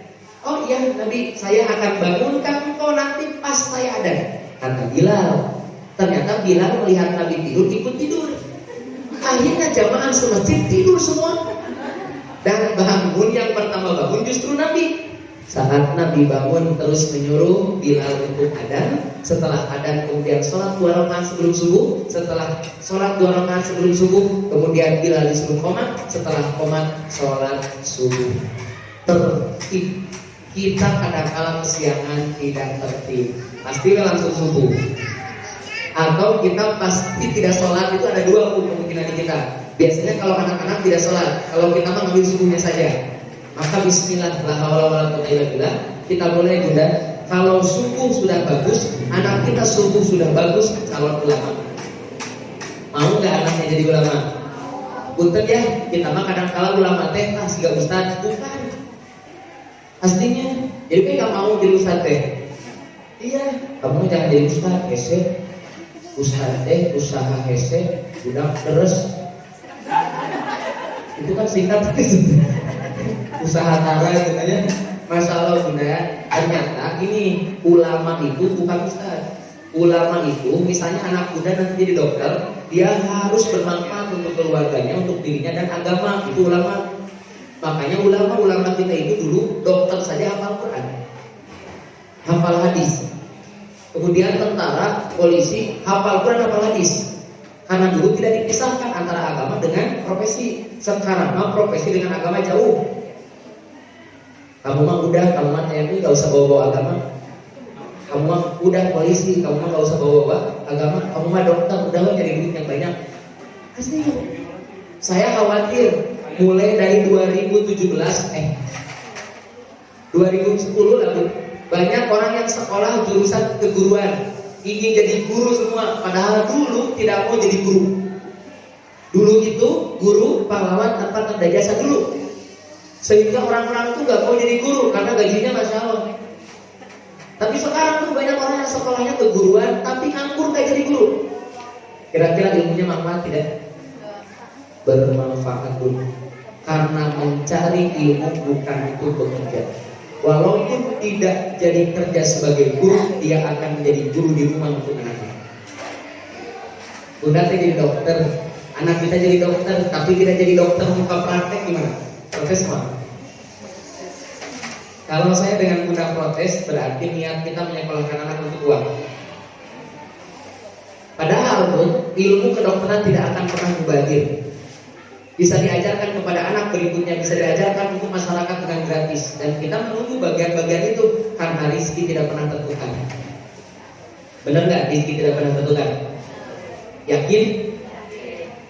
Oh iya Nabi, saya akan bangunkan engkau nanti pas saya adzan. Kata Bilal. Ternyata Bilal melihat Nabi tidur, ikut tidur. Akhirnya jamaah semasjid tidur semua. Dan bangun yang pertama bangun justru Nabi. Saat Nabi bangun terus menyuruh Bilal untuk adzan. Setelah adzan kemudian sholat 2 rakaat sebelum subuh. Setelah sholat 2 rakaat sebelum subuh, kemudian Bilal disuruh qomat. Setelah qomat sholat subuh. Tertib. Kita kadang-kala kesiangan tidak tertib. Pasti langsung subuh. Atau kita pasti tidak sholat. Itu ada 2 kemungkinan di kita. Biasanya kalau anak-anak tidak sholat, kalau kita mah ngambil subuhnya saja, maka bismillah, la haula wala quwwata illa billah. Kita boleh Bunda, kalau subuh sudah bagus, anak kita subuh sudah bagus, calon ulama. Mau nggak anaknya jadi ulama? punten ya, kita mah kadang-kala ulama teh siga ustaz, bukan. Aslinya, jadi kan gak mau jadi ustaz teh. Iya, kamu jangan jadi ustaz, hese. Ustaz teh, usaha hese, budak terus. Itu kan singkat usaha tara gitu aja. Masalah bunda, ternyata ini ulama itu bukan ustaz. Ulama itu misalnya anak muda nanti jadi dokter, dia harus bermanfaat untuk keluarganya, untuk dirinya dan agama. Itu ulama. Makanya ulama kita itu dulu dokter saja hafal Quran, hafal hadis. Kemudian tentara, polisi hafal Quran, hafal hadis. Karena dulu tidak dipisahkan antara agama dengan profesi. Sekarang mah profesi dengan agama jauh. Kamu mah udah, kamu mah TNI gak usah bawa-bawa agama. Kamu mah udah polisi, kamu mah gak usah bawa-bawa agama. Kamu mah dokter, udah lo cari duit yang banyak. Asli. Saya khawatir mulai dari 2010 lalu banyak orang yang sekolah jurusan keguruan ingin jadi guru semua, padahal dulu tidak mau jadi guru. Dulu itu guru pahlawan tanpa tanda jasa dulu, sehingga orang-orang itu gak mau jadi guru karena gajinya masya Allah. Tapi sekarang tuh banyak orang yang sekolahnya keguruan tapi nganggur kayak jadi guru. Kira-kira ilmunya manfaat tidak? Bermanfaat dulu. Karena mencari ilmu bukan itu bekerja. Walaupun tidak jadi kerja sebagai guru, dia akan menjadi guru di rumah untuk anaknya. Bunda jadi dokter, anak kita jadi dokter, tapi tidak jadi dokter muka praktek gimana? Protes mah. Kalau saya dengan bunda protes, berarti niat kita menyekolahkan anak untuk uang. Padahal pun ilmu kedokteran tidak akan pernah mubazir. Bisa diajarkan kepada anak berikutnya, bisa diajarkan untuk masyarakat dengan gratis. Dan kita menunggu bagian-bagian itu karena rezeki tidak pernah tentukan. Benar nggak? Rezeki tidak pernah tentukan. Yakin?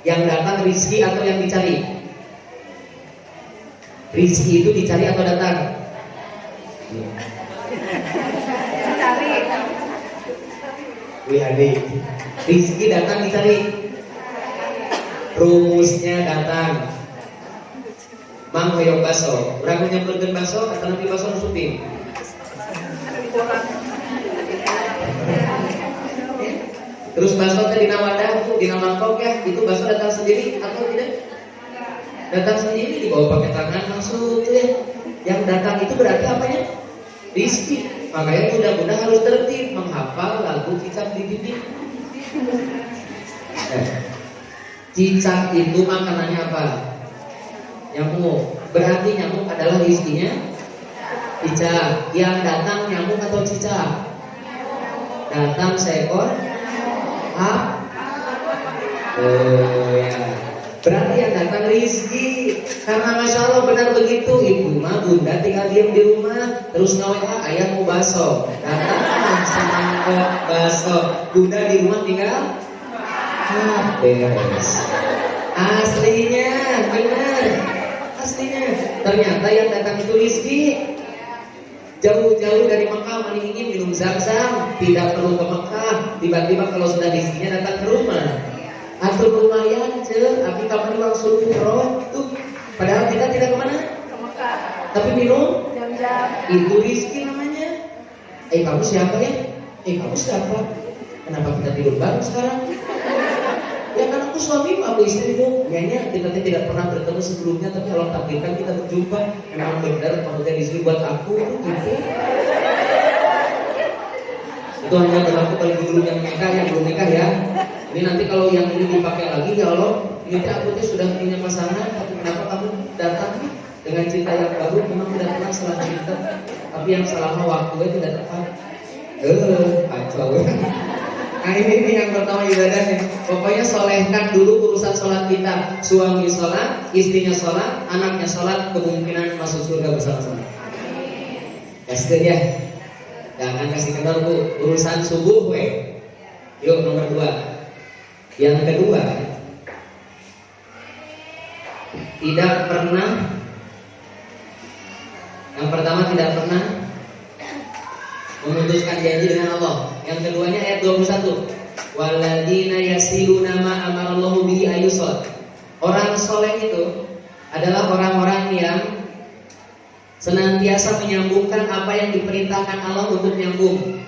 Yang datang rezeki atau yang dicari? Rezeki itu dicari atau datang? Dicari. Wih adik, rezeki datang dicari. Rumusnya datang. Mang hoyong baso, urang nyamperkeun baso, kata nabi baso nusupin. Terus baso teh dina wadah, dina mangkok ya, itu baso datang sendiri atau tidak? Datang sendiri, dibawa pakai tangan langsung tuh ya. Yang datang itu berarti apanya? Rizki. Makanya mudah-mudahan harus tertib menghafal lagu cicak di dinding. Cicak itu makanannya apa? Nyamuk. Berarti nyamuk adalah rizkinya cicak. Yang datang nyamuk atau cicak? Datang seekor ya. Berarti yang datang rizki. Karena masya Allah benar begitu. Ibu mah bunda tinggal diam di rumah, terus ngawa ayah mau baso, datang semangkok baso. Bunda di rumah tinggal beres. Aslinya benar. Aslinya ternyata yang datang itu rizki. Jauh-jauh dari Mekah ingin minum zam-zam, tidak perlu ke Mekah. Tiba-tiba kalau sudah rizkinya datang ke rumah. Atau lumayan tapi kapan langsung umroh tuh. Padahal kita tidak kemana? Ke Mekah. Tapi minum Jam-jam. itu rizki namanya. Kamu siapa ya? Kamu siapa? Kenapa kita tidur bareng sekarang? Ya kan aku suamimu, aku istrimu. Kayaknya kita tidak pernah bertemu sebelumnya, tapi kalau takdirkan kita berjumpa. Memang benar kamu jadi istri buat aku gitu. Itu hanya berlaku bagi dulu yang nikah, yang belum nikah ya. Ini nanti kalau yang ini dipakai lagi, ya Allah, ini aku tuh sudah punya pasangan, tapi kenapa kamu datang dengan cinta yang baru? Memang tidak pernah salah cinta, tapi yang salah waktunya tidak tepat. Kacau. Nah ini yang pertama ibadahnya. Pokoknya solehkan dulu urusan sholat kita. Suami sholat, istrinya sholat, anaknya sholat, kemungkinan masuk surga bersama-sama. Kasih ya. Jangan kasih kendor bu. Urusan subuh we. Yuk nomor 2. Yang kedua, tidak pernah. Yang pertama tidak pernah memutuskan janji dengan Allah. Yang keduanya ayat 21. Walladzina yasiluna ma amarallahu bihi ayusad. Orang soleh itu adalah orang-orang yang senantiasa menyambungkan apa yang diperintahkan Allah untuk nyambung.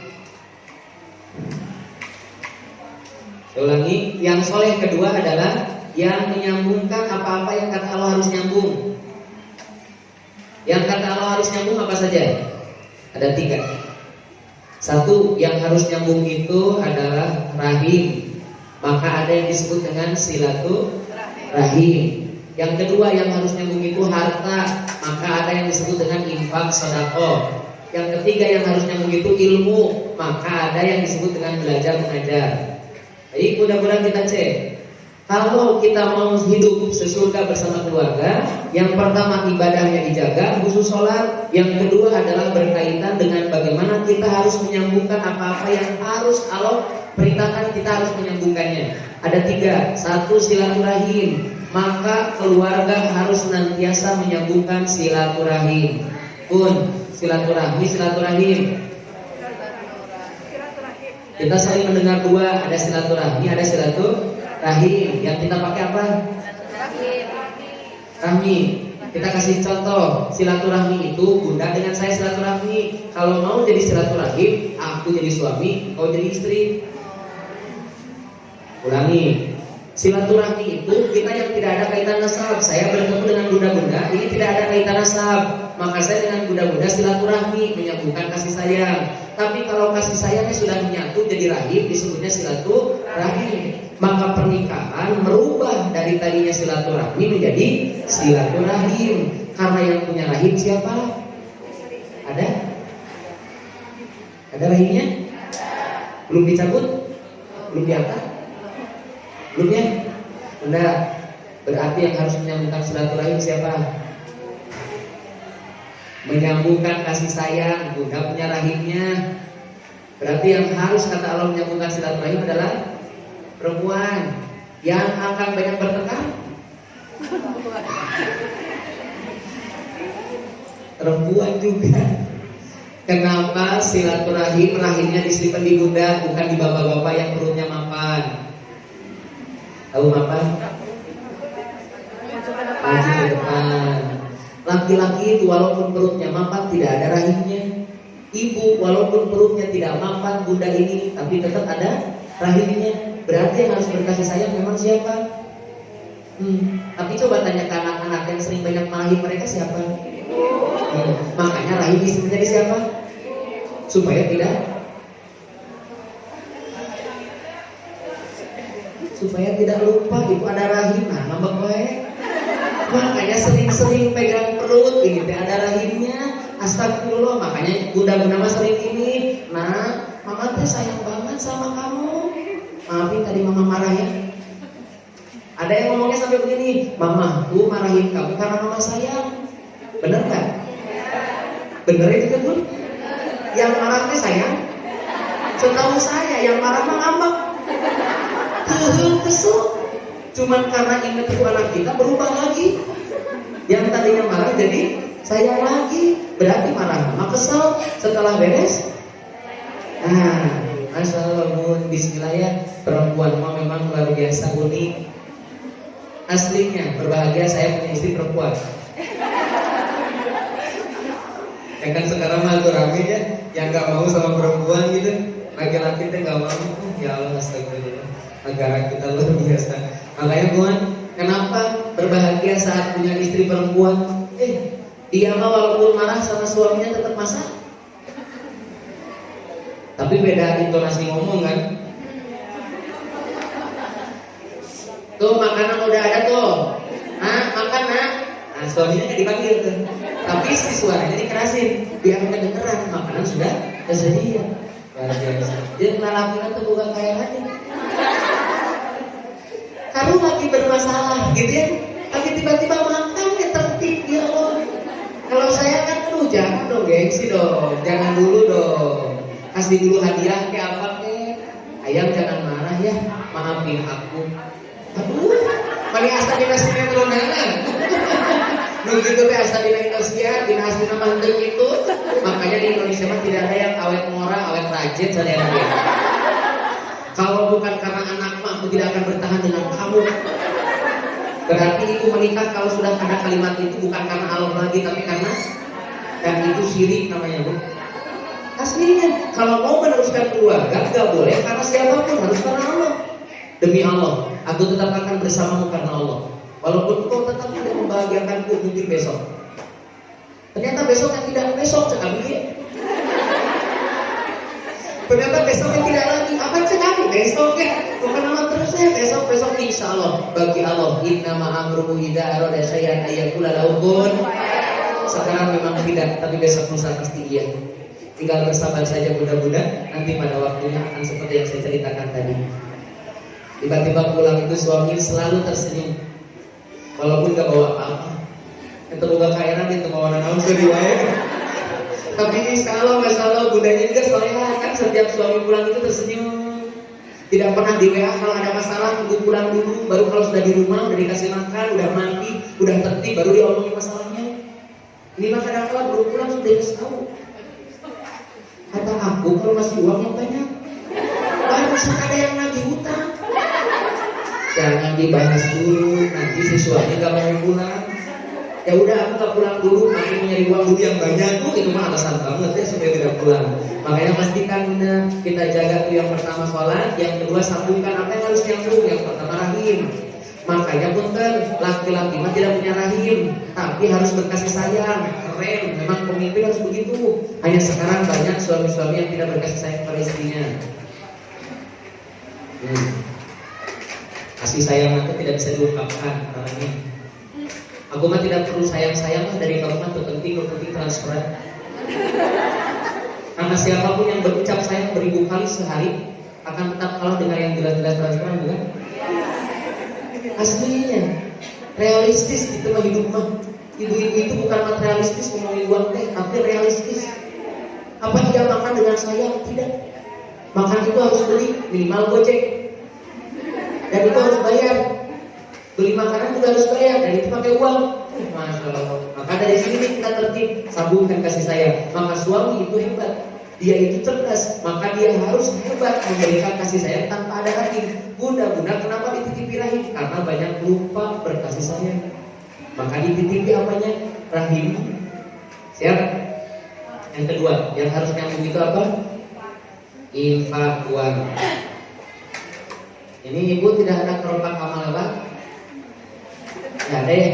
Saya ulangi, yang soleh kedua adalah yang menyambungkan apa-apa yang kata Allah harus nyambung. Yang kata Allah harus nyambung apa saja? Ada 3. 1, yang harus nyambung itu adalah rahim. Maka ada yang disebut dengan silaturahim. Yang kedua yang harus nyambung itu harta. Maka ada yang disebut dengan infak sedekah. Yang ketiga yang harus nyambung itu ilmu. Maka ada yang disebut dengan belajar mengajar. Jadi mudah-mudahan kita cek. Kalau kita mau hidup sesurga bersama keluarga, yang pertama ibadahnya dijaga, khusus sholat. Yang kedua adalah berkaitan dengan bagaimana kita harus menyambungkan apa-apa yang harus Allah perintahkan, kita harus menyambungkannya. Ada 3. 1, silaturahim. Maka keluarga harus senantiasa menyambungkan silaturahim. Silaturahim. Kita saling mendengar 2, ada silaturahmi, ada silaturahim. Yang kita pakai apa? Rahmi. Kita kasih contoh, silaturahmi itu bunda dengan saya silaturahmi. Kalau mau jadi silaturahim, aku jadi suami, kau jadi istri. Ulangi, silaturahmi itu kita yang tidak ada kaitan nasab. Saya bertemu dengan bunda-bunda, ini tidak ada kaitan nasab. Maka saya dengan bunda-bunda silaturahmi, menyambungkan kasih sayang. Tapi kalau kasih sayangnya sudah menyatu jadi rahim, disebutnya silaturahim. Maka pernikahan merubah dari tadinya silaturahmi menjadi silaturahim. Karena yang punya rahim siapa? Ada? Ada rahimnya? Belum dicabut? Belum diangkat? Belum ya? Benar. Berarti yang harus menyambungkan silaturahim siapa? Menyambungkan kasih sayang. Bunda punya rahimnya. Berarti yang harus kata Allah menyambungkan silaturahim adalah perempuan. Yang akan banyak bertengkar perempuan juga. Kenapa silaturahim rahimnya disimpan di bunda, bukan di bapak-bapak yang perutnya mapan? Tahu mapan? Maju ke depan. Laki-laki itu walaupun perutnya mapan tidak ada rahimnya. Ibu walaupun perutnya tidak mapan bunda ini, tapi tetap ada rahimnya. Berarti yang harus berkasih sayang memang siapa? Tapi coba tanya ke anak-anak yang sering banyak marahin mereka siapa? Makanya rahim istri menjadi siapa? Supaya tidak lupa itu ada rahim. Nah, ngambek baik. Makanya sering-sering pegang perut ini ada rahimnya. Astagfirullah. Makanya bunda-bunda mah sering ini. Nah, mama teh sayang banget sama kamu. Maafin tadi mama marah ya. Ada yang ngomongnya sampai begini, mama tuh marahin kamu karena mama sayang. Bener kan? Bener itu kan bun? Yang marah teh sayang. Setahu saya yang marah mah ngambek. Kesel. Cuman karena ingat itu anak kita berubah lagi. Yang tadinya marah jadi sayang lagi. Berarti marah mama kesel. Setelah beres, nah, Masya Allah bun, bismillah ya. Perempuan memang luar biasa unik. Aslinya berbahagia saya punya istri perempuan. Ya kan sekarang mah rame ya, yang nggak mau sama perempuan gitu. Laki-laki itu nggak mau. Ya Allah, astagfirullah. Negara kita luar biasa. Makanya bun, kenapa berbahagia saat punya istri perempuan? Dia mah walaupun marah sama suaminya tetap masak. Tapi beda intonasi ngomong kan. Tuh makanan udah ada tuh. Nah, makan nak. Nah, suaminya nggak dipanggil tuh. Tapi si suaranya dikerasin biar kedengeran makanan sudah tersedia. Luar biasa. Jadi laki-laki tuh bukan kayak lagi. Kamu lagi bermasalah gitu ya. Lagi tiba-tiba makan ya tertib ya Allah. Kalau saya kan jangan dong gengsi dong. Jangan dulu dong. Kasih dulu hadiah kayak apa kek. Ayam jangan marah ya. Maafin aku. Aduh, mari asa dina sini telunangan. Nu gitu teh asa dina Indonesia, dina asli manteng itu. Makanya di Indonesia mah tidak ada yang awet mora, awet rajin sadaya. Kalau bukan karena anak mah aku tidak akan bertahan dengan kamu. Berarti itu menikah kalau sudah ada kalimat itu bukan karena Allah lagi, tapi karena, dan itu syirik namanya, Bu. Aslinya, kalau mau meneruskan keluarga, gak boleh karena siapapun, harus karena Allah. Demi Allah, aku tetap akan bersamamu karena Allah. Walaupun kau tetap tidak membahagiakanku mungkin besok. Ternyata besok yang tidak besok sekali dia. Ternyata besoknya tidak lagi. Apa sekali besoknya? Bukan nama terus ya besok insya Allah. Bagi Allah, innama amruhu idza arada syai'an ayyakula lahu kun. Sekarang memang tidak, tapi besok lusa pasti iya. Tinggal bersabar saja mudah-mudahan nanti pada waktunya akan seperti yang saya ceritakan tadi. Tiba-tiba pulang itu suami selalu tersenyum, walaupun gak bawa apa-apa. Yang terbuka kairan itu bawa naon sedih wae. Tapi insya Allah budanya juga soalnya kan setiap suami pulang itu tersenyum. Tidak pernah di WA kalau ada masalah tunggu pulang dulu, baru kalau sudah di rumah udah dikasih makan, udah mandi, udah tertib, baru diomongin masalahnya. Ini mah kadang-kadang belum pulang sudah dikasih tahu. Kata aku kalau masih uang yang banyak, baru ada yang nagih hutang. Jangan dibahas dulu, nanti si suami gak mau pulang. Ya udah aku gak pulang dulu, nanti mau nyari uang dulu yang banyak tuh, itu mah alasan banget ya supaya tidak pulang. Makanya pastikan kita jaga tuh yang pertama sholat, yang kedua sambungkan apa yang harus nyambung, yang pertama rahim. Makanya punten, laki-laki mah tidak punya rahim, tapi harus berkasih sayang. Keren, memang pemimpin harus begitu. Hanya sekarang banyak suami-suami yang tidak berkasih sayang kepada istrinya. Kasih sayang aku tidak bisa diungkapkan caranya. Aku mah tidak perlu sayang-sayang dari kamu mah penting transferan. Karena siapapun yang berucap sayang beribu kali sehari akan tetap kalah dengan yang jelas-jelas transferan, bukan? Aslinya realistis itu mah hidup mah. Ibu-ibu itu bukan materialistis ngomongin uang teh, tapi realistis. Apa dia makan dengan sayang? Tidak. Makan itu harus beli minimal gojek. Dan itu harus bayar. Beli makanan juga harus bayar, dan itu pakai uang. Masya Allah. Maka dari sini kita tertib, sambungkan kasih sayang. Maka suami itu hebat, dia itu cerdas, maka dia harus hebat memberikan kasih sayang tanpa ada rahim. Bunda-bunda kenapa dititipi rahim? Karena banyak lupa berkasih sayang. Maka dititipi apanya? Rahim. Siap? Yang kedua, yang harus nyambung itu apa? Infak uang. Ini ibu tidak ada keropak amal lewat? Tidak ada ya.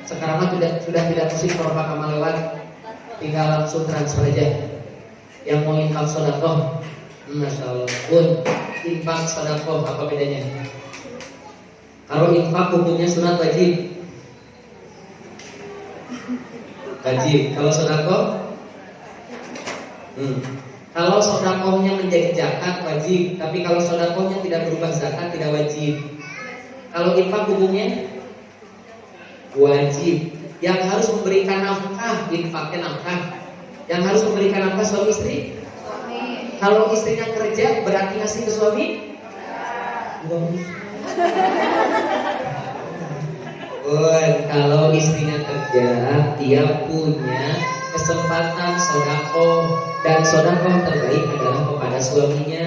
Sekarang mah sudah tidak musik keropak amal lewat. Tinggal langsung transfer aja. Yang mau infak sedekah, Masya Allah. Pun infak sedekah apa bedanya? Kalau infak hukumnya sunat wajib. Wajib. Kalau sedekah, kalau sedekahnya menjadi zakat wajib, tapi kalau sedekahnya tidak berubah zakat tidak wajib. Kalau infak hukumnya wajib. Yang harus memberikan nafkah, infaknya nafkah. Yang harus memberikan nafkah suami istri. Kalau istrinya kerja berarti ngasih ke suami? Kalau istrinya kerja, dia punya kesempatan sedekah, dan sedekah terbaik adalah kepada suaminya.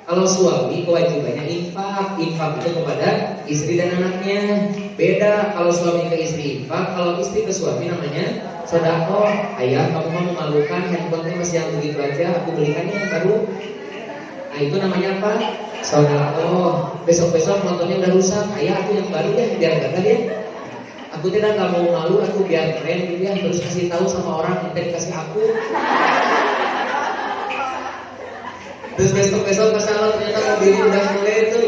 Kalau suami kewajibannya infak itu kepada istri dan anaknya. Beda kalau suami ke istri infak, kalau istri ke suami namanya sedekah. Ayah, kamu mau memalukan, handphone masih yang begitu aja, aku belikannya yang baru. Nah itu namanya apa? Sedekah. Besok-besok motornya udah rusak, ayah aku yang baru ya, biar gagal ya. Aku tidak mau malu, aku biar keren gitu ya, terus kasih tahu sama orang yang dikasih aku. Terus besok-besok pas Allah ternyata mobilnya udah mulai itu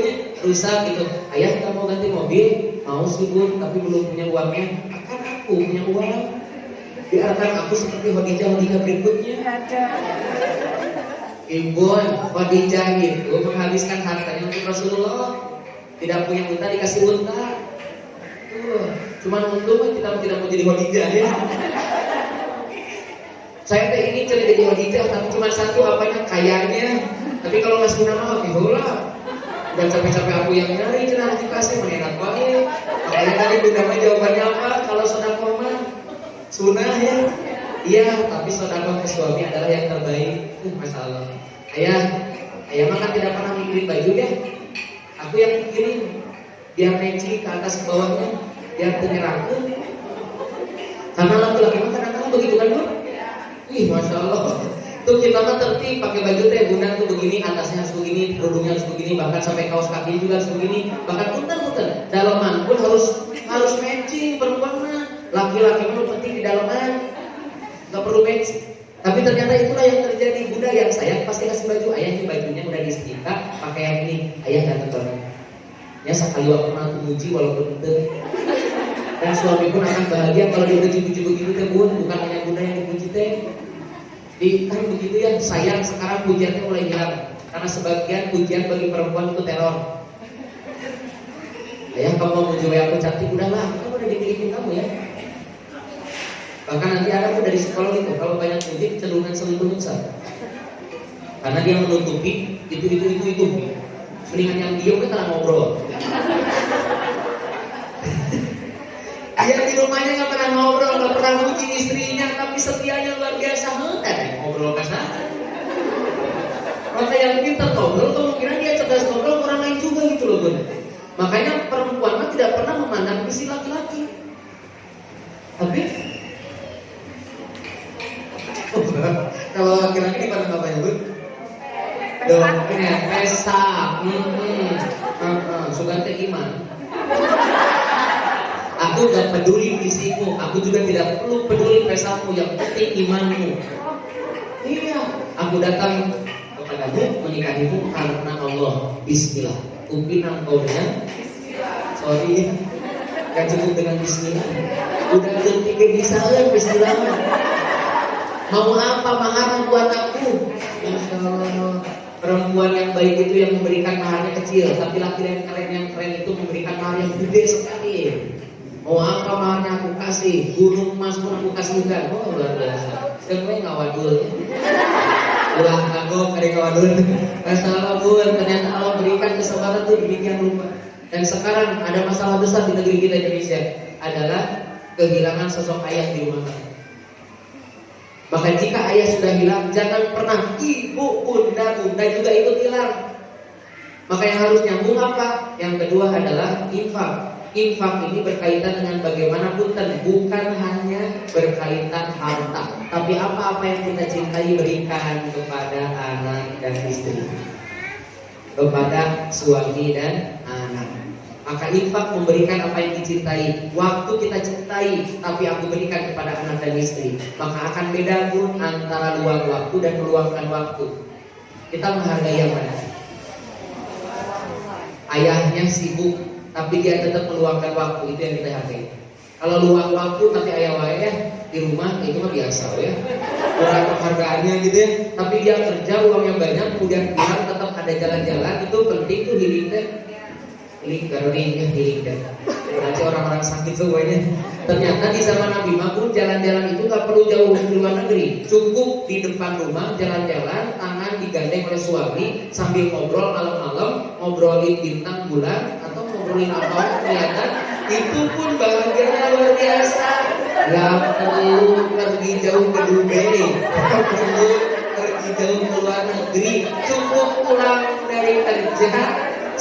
rusak gitu. Ayah kita mau ganti mobil, mau sih Bun, tapi belum punya uangnya. Akan aku punya uang. Biarkan aku seperti Khadijah berikutnya. Ibu Khadijah itu menghabiskan hartanya untuk Rasulullah. Tidak punya unta dikasih unta. Cuman untung kita tidak mau jadi Khadijah ya. Saya teh ini cari jadi Khadijah, tapi cuma satu apanya kayaknya. Tapi kalau ngasih nama oke lah. Dan capek-capek aku yang nyari cenah dikasih menenak banget. Makanya tadi bunda jawabannya apa? Kalau sedekah mah sunnah ya. Iya, tapi sedekah ke suami adalah yang terbaik. Masalah. Ayah mah kan tidak pernah mikirin baju ya. Aku yang mikirin. biar matching ke atas ke bawahnya, biar ternyerakan. Karena laki-laki mah kadang-kadang begitu kan Bu? Ih, masya Allah. Tuh kita mah tertib pakai baju teh bunda tuh begini, atasnya harus begini, kerudungnya harus begini, bahkan sampai kaos kaki juga harus begini, bahkan punten dalaman pun harus matching perempuan mah. Laki-laki mah penting di dalaman, nggak perlu matching. Tapi ternyata itulah yang terjadi. Bunda yang sayang pasti kasih baju, ayah ini bajunya udah disetrika, pakai yang ini, ayah datang banget. Ya sekali waktu nanti muji walaupun itu. Dan suami pun akan bahagia kalau dipuji-puji begitu teh bun, bukan hanya bunda yang dipuji teh. Kan begitu ya, sayang sekarang pujiannya mulai hilang karena sebagian pujian bagi perempuan itu teror. Ayah kamu mau muji aku cantik, udahlah, kamu udah dimiliki kamu ya. Bahkan nanti ada tuh dari sekolah itu, kalau banyak puji cenderungan selingkuh besar. Karena dia menutupi itu. Mendingan yang diem kan karena ngobrol. Dia di rumahnya nggak pernah ngobrol, nggak pernah muji istrinya, tapi setianya luar biasa. Tadi ngobrol kasar. Maka yang pintar ngobrol, kemungkinan dia cerdas ngobrol, orang lain juga gitu loh Bun. Makanya perempuan mah tidak pernah memandang isi laki-laki. Tapi kalau laki-laki dipandang apa ya Bun? Pesta. Suka teh iman. Aku gak peduli visimu, aku juga tidak perlu peduli pesamu, yang penting imanmu. Iya, aku datang kepadamu menikahimu karena Allah. Bismillah. Upinang kaunya. Sorry, gak cukup dengan Bismillah. Udah ketiga bisa Bismillah. Mau apa maharan buat aku? Masya Allah. Perempuan yang baik itu yang memberikan maharnya kecil, tapi laki-laki yang keren itu memberikan mahar yang gede sekali. Mau apa maharnya aku kasih, gunung emas pun aku kasih juga. Oh luar biasa. Sebenarnya ngawadul. Ulah kagok kali ngawadul. Masalah Bun, ternyata Allah berikan kesempatan tuh demikian rupa. Dan sekarang ada masalah besar di negeri kita Indonesia, adalah kehilangan sosok ayah di rumah tangga. Maka jika ayah sudah hilang, jangan pernah ibu, bunda juga ikut hilang. Maka yang harus nyambung apa? Yang kedua adalah infak. Infak ini berkaitan dengan bagaimana bukan hanya berkaitan harta, tapi apa-apa yang kita cintai berikan kepada anak dan istri, kepada suami dan anak. Maka infak memberikan apa yang dicintai. Waktu kita cintai, tapi aku berikan kepada anak dan istri, maka akan beda Bun antara luang waktu dan meluangkan waktu. Kita menghargai yang mana? Ayahnya sibuk, tapi dia tetap meluangkan waktu, itu yang kita hargai. Kalau luang waktu tapi ayah di rumah, itu mah biasa ya. Kurang penghargaannya gitu ya. Tapi dia kerja uangnya banyak, kemudian pulang tetap ada jalan-jalan, itu penting tuh healing teh. Healing teh. Nanti orang-orang sakit semuanya. Ternyata di zaman Nabi Muhammad jalan-jalan itu nggak perlu jauh di luar negeri, cukup di depan rumah jalan-jalan, tangan digandeng oleh suami sambil ngobrol malam-malam, ngobrolin bintang bulan atau ngobrolin apa kelihatan, itu pun bahagianya luar biasa. Nggak perlu pergi jauh ke Dubai, nggak perlu pergi jauh ke luar negeri, cukup pulang dari kerja,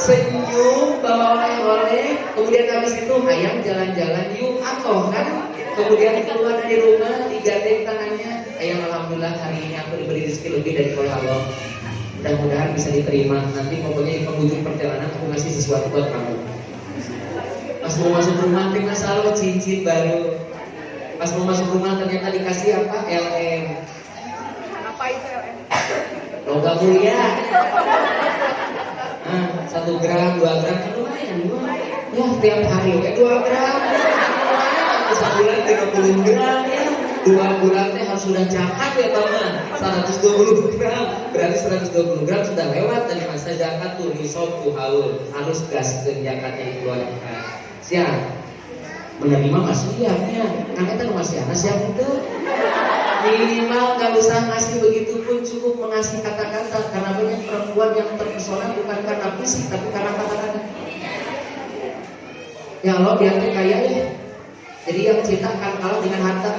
senyum, bawa oleh-oleh, kemudian habis itu ayam jalan-jalan yuk atau kan, kemudian keluar dari rumah digandeng tangannya, ayam alhamdulillah hari ini aku diberi rezeki lebih dari oleh Allah, mudah-mudahan bisa diterima, nanti pokoknya di penghujung perjalanan aku ngasih sesuatu buat kamu. Pas mau masuk rumah terima salah cincin baru, pas mau masuk rumah ternyata dikasih apa? LM. Apa itu LM? Logam mulia. 1 gram, 2 gram kan lumayan. Ya tiap hari 2 gram. Sebulan 30 gram ya. 2 bulan teh harus sudah zakat ya teman. 120 gram. Berarti 120 gram sudah lewat dari masa zakat tuh nisab haul. Harus gas ke zakatnya dikeluarkan. Siap. Menerima masih siapnya. Karena kita masih anak siap itu. Minimal gak usah ngasih begitu pun, cukup mengasih kata-kata. Karena banyak perempuan yang terpesona bukan karena fisik tapi karena kata-kata. Ya Allah dia kaya ya. Jadi yang cinta akan kalah dengan harta,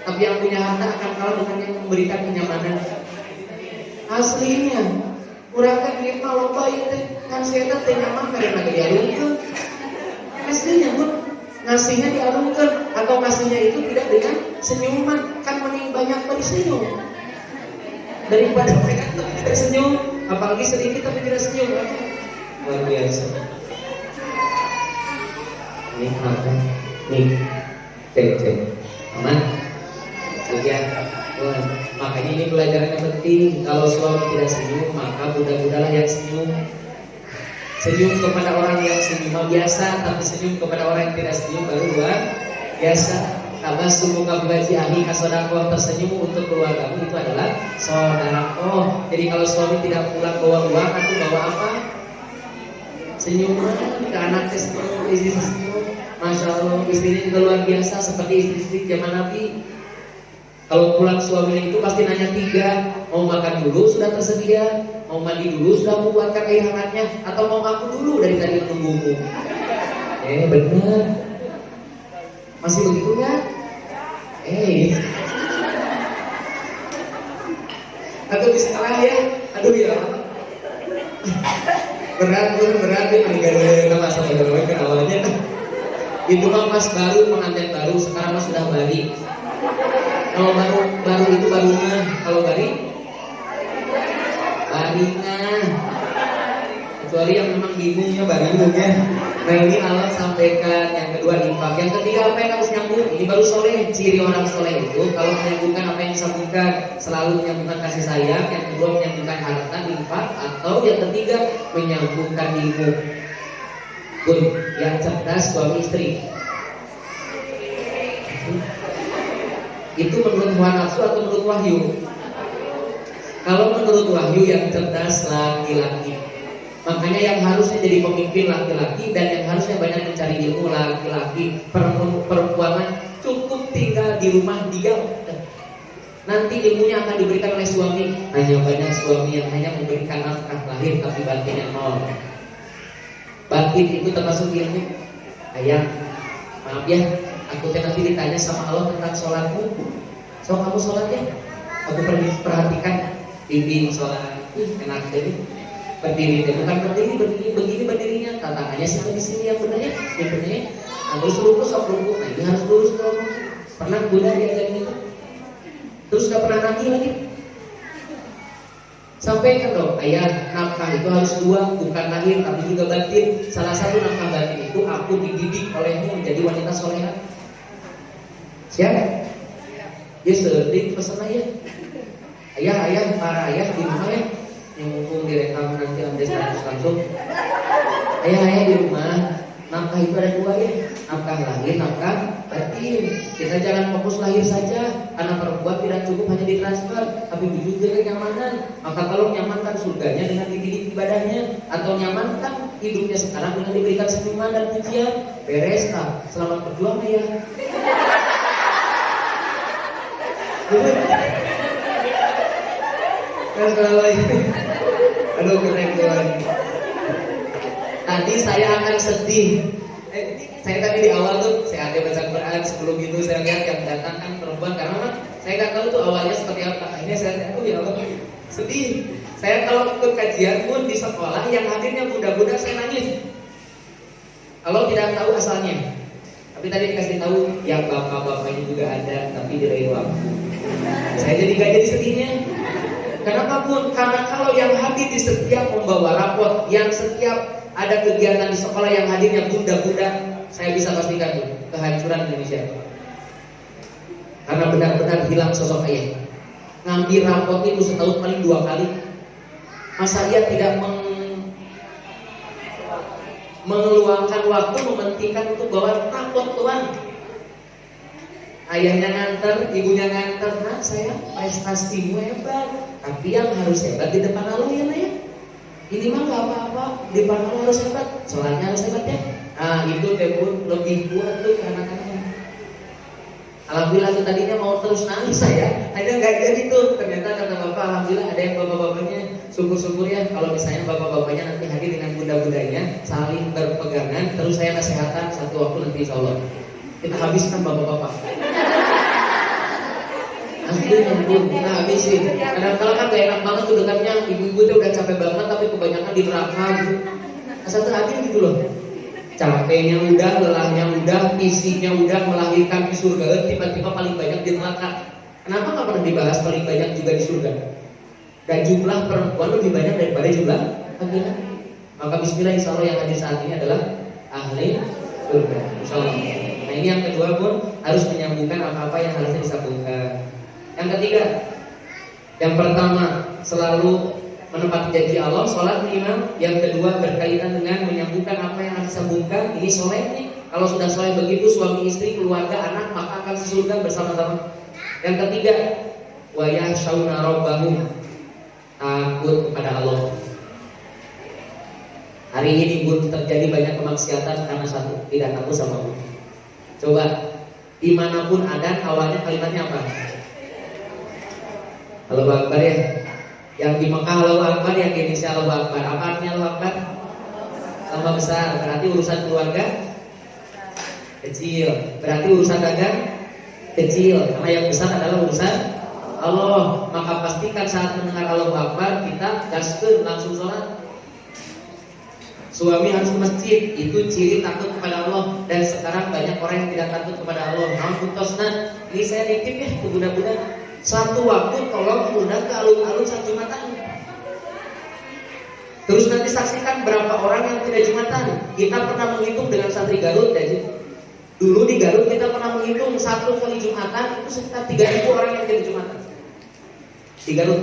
tapi yang punya harta akan kalah dengan yang memberikan kenyamanan. Aslinya murahkan duit mah loba ieu teh kan saya teh nyaman karena dia lucu. Ngasihnya dialungkan, atau ngasihnya itu tidak dengan senyuman, kan mending banyak bersenyum daripada banyak tapi tidak senyum, apalagi sedikit tapi tidak senyum. Luar biasa. Ini apa? Nih, cek, aman? Sudah. Makanya ini pelajaran yang penting. Kalau suami tidak senyum, maka budak-budaklah yang senyum. Senyum kepada orang yang senyum biasa, tapi senyum kepada orang yang tidak senyum baru luar biasa. Tabassum kabaji ahli kasodakoh, tersenyum untuk keluargamu itu adalah sodakoh. Jadi kalau suami tidak pulang bawa uang, atau bawa apa? Senyuman ke anaknya, senyum, istri senyum. Masya Allah, istrinya juga luar biasa seperti istri-istri zaman Nabi. Kalau pulang suaminya itu pasti nanya 3, mau makan dulu sudah tersedia, mau mandi dulu sudah membuatkan air hangatnya, atau mau aku dulu dari tadi menunggumu. Benar. Masih begitu ya? Aduh bismillah ya. Aduh ya. Berat ya meninggal nama sama ke awalnya. Itu mah pas baru pengantin baru, sekarang mah sudah balik. Kalau baru itu barunya, kalau baringnya. Kecuali yang memang bingungnya baring ya. Nah ini Allah sampaikan. Yang kedua infak, yang ketiga apa yang harus nyambung. Ini baru soleh. Ciri orang soleh itu kalau menyambungkan apa yang disambungkan, selalu menyambungkan kasih sayang. Yang kedua menyambungkan harta, infak. Atau yang ketiga menyambungkan ilmu. Bun, yang cerdas suami istri. Itu menurut hawa nafsu atau menurut wahyu? Kalau menurut wahyu yang cerdas laki-laki. Makanya yang harusnya jadi pemimpin laki-laki dan yang harusnya banyak mencari ilmu laki-laki. Perempuan cukup tinggal di rumah diam. Nanti ilmunya akan diberikan oleh suami. Hanya banyak suami yang hanya memberikan nafkah lahir tapi batinnya nol. Batin itu termasuk ilmu. Ayah, maaf ya, aku nanti ditanya sama Allah tentang sholatmu. So kamu sholat ya? Aku perhatikan bimbing sholat. Enak jadi. Berdiri, bukan begini berdirinya. Tantangannya sih di sini yang benernya, terus lurus sok lurus. Nah ini harus lurus kalau pernah Bunda diajarin itu. Terus gak pernah lagi. Sampaikan dong, ayah, nafkah itu harus 2, bukan lahir tapi juga batin. Salah satu nafkah batin itu aku dididik olehmu menjadi wanita soleha. Siapa? Ya sering pesan ayah, para ayah di rumah ya. Yang mumpung direkam nanti ambil status langsung. Ayah di rumah, nafkah itu ada 2 ya. Nafkah lahir, nafkah batin. Kita jangan fokus lahir saja. Anak perempuan tidak cukup hanya ditransfer, tapi juga kenyamanan. Maka kalau nyamankan surganya dengan dididik ibadahnya, atau nyamankan hidupnya sekarang dengan diberikan senyuman dan pujian. Beres lah, selamat berjuang ya. Aduh keren Tuhan. Tadi saya akan sedih. Saya tadi di awal tuh saya ada baca Quran, sebelum itu saya lihat yang datang kan perempuan, karena saya nggak tahu tuh awalnya seperti apa. Akhirnya saya lihat, ya Allah, sedih. Saya kalau ikut kajian pun di sekolah yang hadirnya budak-budak saya nangis. Kalau tidak tahu asalnya. Tapi tadi dikasih tahu yang bapak-bapaknya juga ada, tapi di lain waktu. Saya jadi gak jadi sedihnya. Kenapa pun? Karena kalau yang hadir di setiap membawa rapot, yang setiap ada kegiatan di sekolah yang hadirnya budak-budak, saya bisa pastikan tuh kehancuran Indonesia. Karena benar-benar hilang sosok ayah. Ngambil rapot itu setahun paling 2 kali. Masa dia tidak mengeluangkan waktu, mementingkan untuk bawa rapot tuan. Ayahnya nganter, ibunya nganter. Nah saya prestasimu hebat, tapi yang harus hebat di depan Allah ya Naya. Ini mah gak apa-apa, di depan Allah harus hebat, sholatnya harus hebat ya. Nah itu pun lebih kuat tuh anak-anaknya. Alhamdulillah tuh tadinya mau terus nangis saya, hanya gak jadi tuh. Ternyata kata bapak, alhamdulillah ada yang bapak-bapaknya. Syukur-syukur ya kalau misalnya bapak-bapaknya nanti hadir dengan bunda-bundanya, saling berpegangan, terus saya nasihatan satu waktu nanti insya Allah. Kita habiskan bapak-bapak. Aslinya pun kita habisin. Kadang-kadang kan gak enak banget tuh dekatnya, ibu-ibu tuh udah capek banget tapi kebanyakan di neraka gitu. Asal tuh hadir gitu loh. capeknya udah, lelahnya udah, fisiknya udah, melahirkan di surga, tiba-tiba paling banyak di neraka. Kenapa nggak pernah dibahas paling banyak juga di surga? Dan jumlah perempuan lebih banyak daripada jumlah laki-laki. Maka bismillah, insya Allah yang hadir saat ini adalah ahli surga, insya Allah. Nah ini yang kedua pun harus menyambungkan apa-apa yang harusnya disambungkan. Yang ketiga, yang pertama selalu menepati janji Allah, sholat imam. Yang kedua berkaitan dengan menyambungkan apa yang harus disambungkan. Ini soleh nih. Kalau sudah soleh begitu, suami istri, keluarga, anak, maka akan sesurga bersama-sama. Yang ketiga, wa yakhshawna rabbahum, takut kepada Allah. Hari ini pun terjadi banyak kemaksiatan karena satu, tidak takut sama Allah. Coba dimanapun ada, awalnya kalimatnya apa? Allahu Akbar ya. Yang di Mekah Allahu Akbar, yang di Indonesia Allahu Akbar. Apa artinya Allahu Akbar? Tambah besar, berarti urusan keluarga kecil. Berarti urusan dagang kecil. Karena yang besar adalah urusan Allah. Maka pastikan saat mendengar Allahu Akbar, kita gaskeun langsung sholat. Suami harus ke masjid, itu ciri takut kepada Allah. Dan sekarang banyak orang yang tidak takut kepada Allah. Nah, ini saya nitip ya ke budak-budak. Satu waktu tolong undang ke alun-alun saat Jumatan. Terus nanti saksikan berapa orang yang tidak Jumatan. Kita pernah menghitung dengan santri Garut ya. Dulu di Garut kita pernah menghitung satu kali Jumatan itu sekitar 3.000 orang yang tidak Jumatan di Garut.